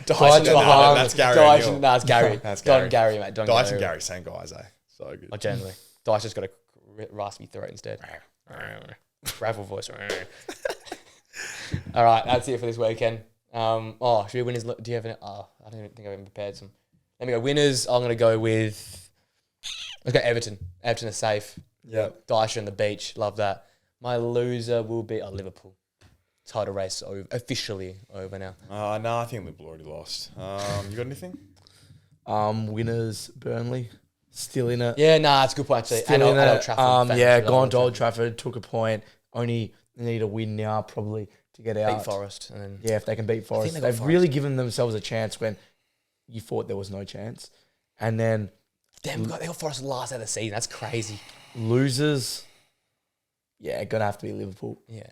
That's Gary. That's Gary. That's Don Gary, mate. Deitch and Gary, same guys, eh? So good. Oh, generally. Deitch just got a raspy throat instead. Gravel voice. All right, that's it for this weekend. Should we winners? Do you have any? I don't even think I've even prepared some. Let me go winners. I'm going to go with. Let's go Everton. Everton are safe. Yeah. Dyche on the beach. Love that. My loser will be Liverpool. Title race officially over now. No, I think Liverpool already lost. You got anything? Winners, Burnley. Still in it. Yeah, it's a good point actually. Still in it. Old Trafford. Gone to Old Trafford, took a point. Only need a win now probably to get out. Beat Forest. And then if they can beat Forest. They've really given themselves a chance when you thought there was no chance. And then... Damn, they got Forest last out of the season. That's crazy. Losers. Yeah, going to have to be Liverpool. Yeah.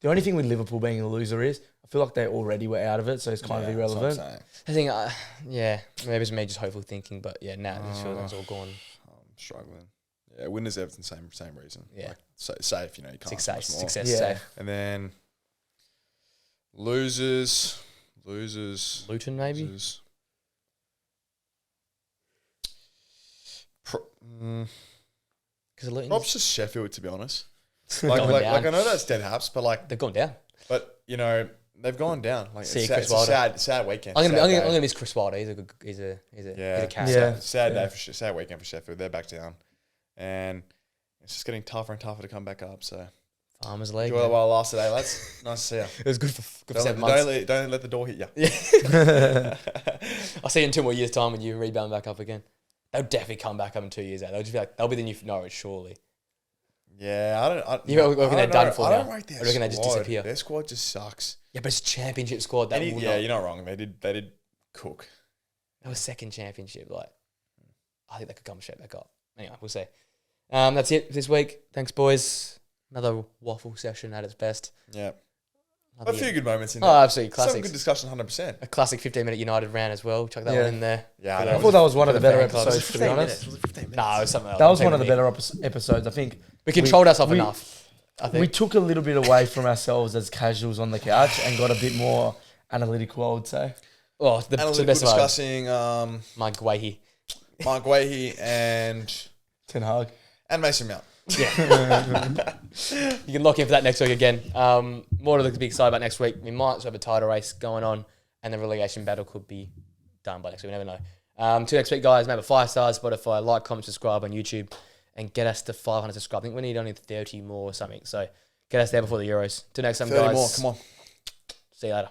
The only thing with Liverpool being a loser is I feel like they already were out of it, so it's kind of irrelevant. I think, maybe it's me just hopeful thinking, but yeah, this feels like it's all gone. I'm struggling. Yeah, winners Everton, same reason. Yeah. Like, safe, you can't success safe. And then losers. Luton, maybe? Losers. Props to Sheffield, to be honest. Like I know that's dead haps, but like they've gone down. But they've gone down. Like it's a sad weekend. I'm gonna miss Chris Wilder. He's a character. Sad weekend for Sheffield. They're back down, and it's just getting tougher and tougher to come back up. So Farmers League. Enjoy the while last today, lads. Nice to see you. It was good for 7 months. Don't let the door hit you. Yeah. I'll see you in 2 more years' time when you rebound back up again. They'll definitely come back up in 2 years out. They'll just be like, they'll be the new Norwich, surely. Yeah, I don't. You reckon they're done for now? I don't rate their squad. I reckon they just disappear. Their squad just sucks. Yeah, but it's a championship squad. You're not wrong. They did cook. That was second championship. Like, I think they could come straight back up. Anyway, we'll see. That's it for this week. Thanks, boys. Another waffle session at its best. Yeah. A few good moments in there. Oh, absolutely. Some Classics. good discussion, 100%. A classic 15-minute United round as well. Chuck that one in there. Yeah, I thought that was one of the better fan clubs. episodes, to be honest. Was it 15 minutes? No, it was something else. That was one of the better episodes. I think We controlled ourselves enough. I think. we took a little bit away from ourselves as casuals on the couch and got a bit more analytical, I would say. Oh, the Analytical best one. discussing Mike Guahi. Mark Wahey and Ten Hag. Mason Mount. Yeah. You can lock in for that next week again. More to be excited about next week. We might also have a title race going on, and the relegation battle could be done by next week. We never know. Till next week, guys. Remember 5 stars, Spotify, like, comment, subscribe on YouTube, and get us to 500 subscribers. I think we need only 30 more or something. So get us there before the Euros. Till next time, 30 guys. more, come on. See you later.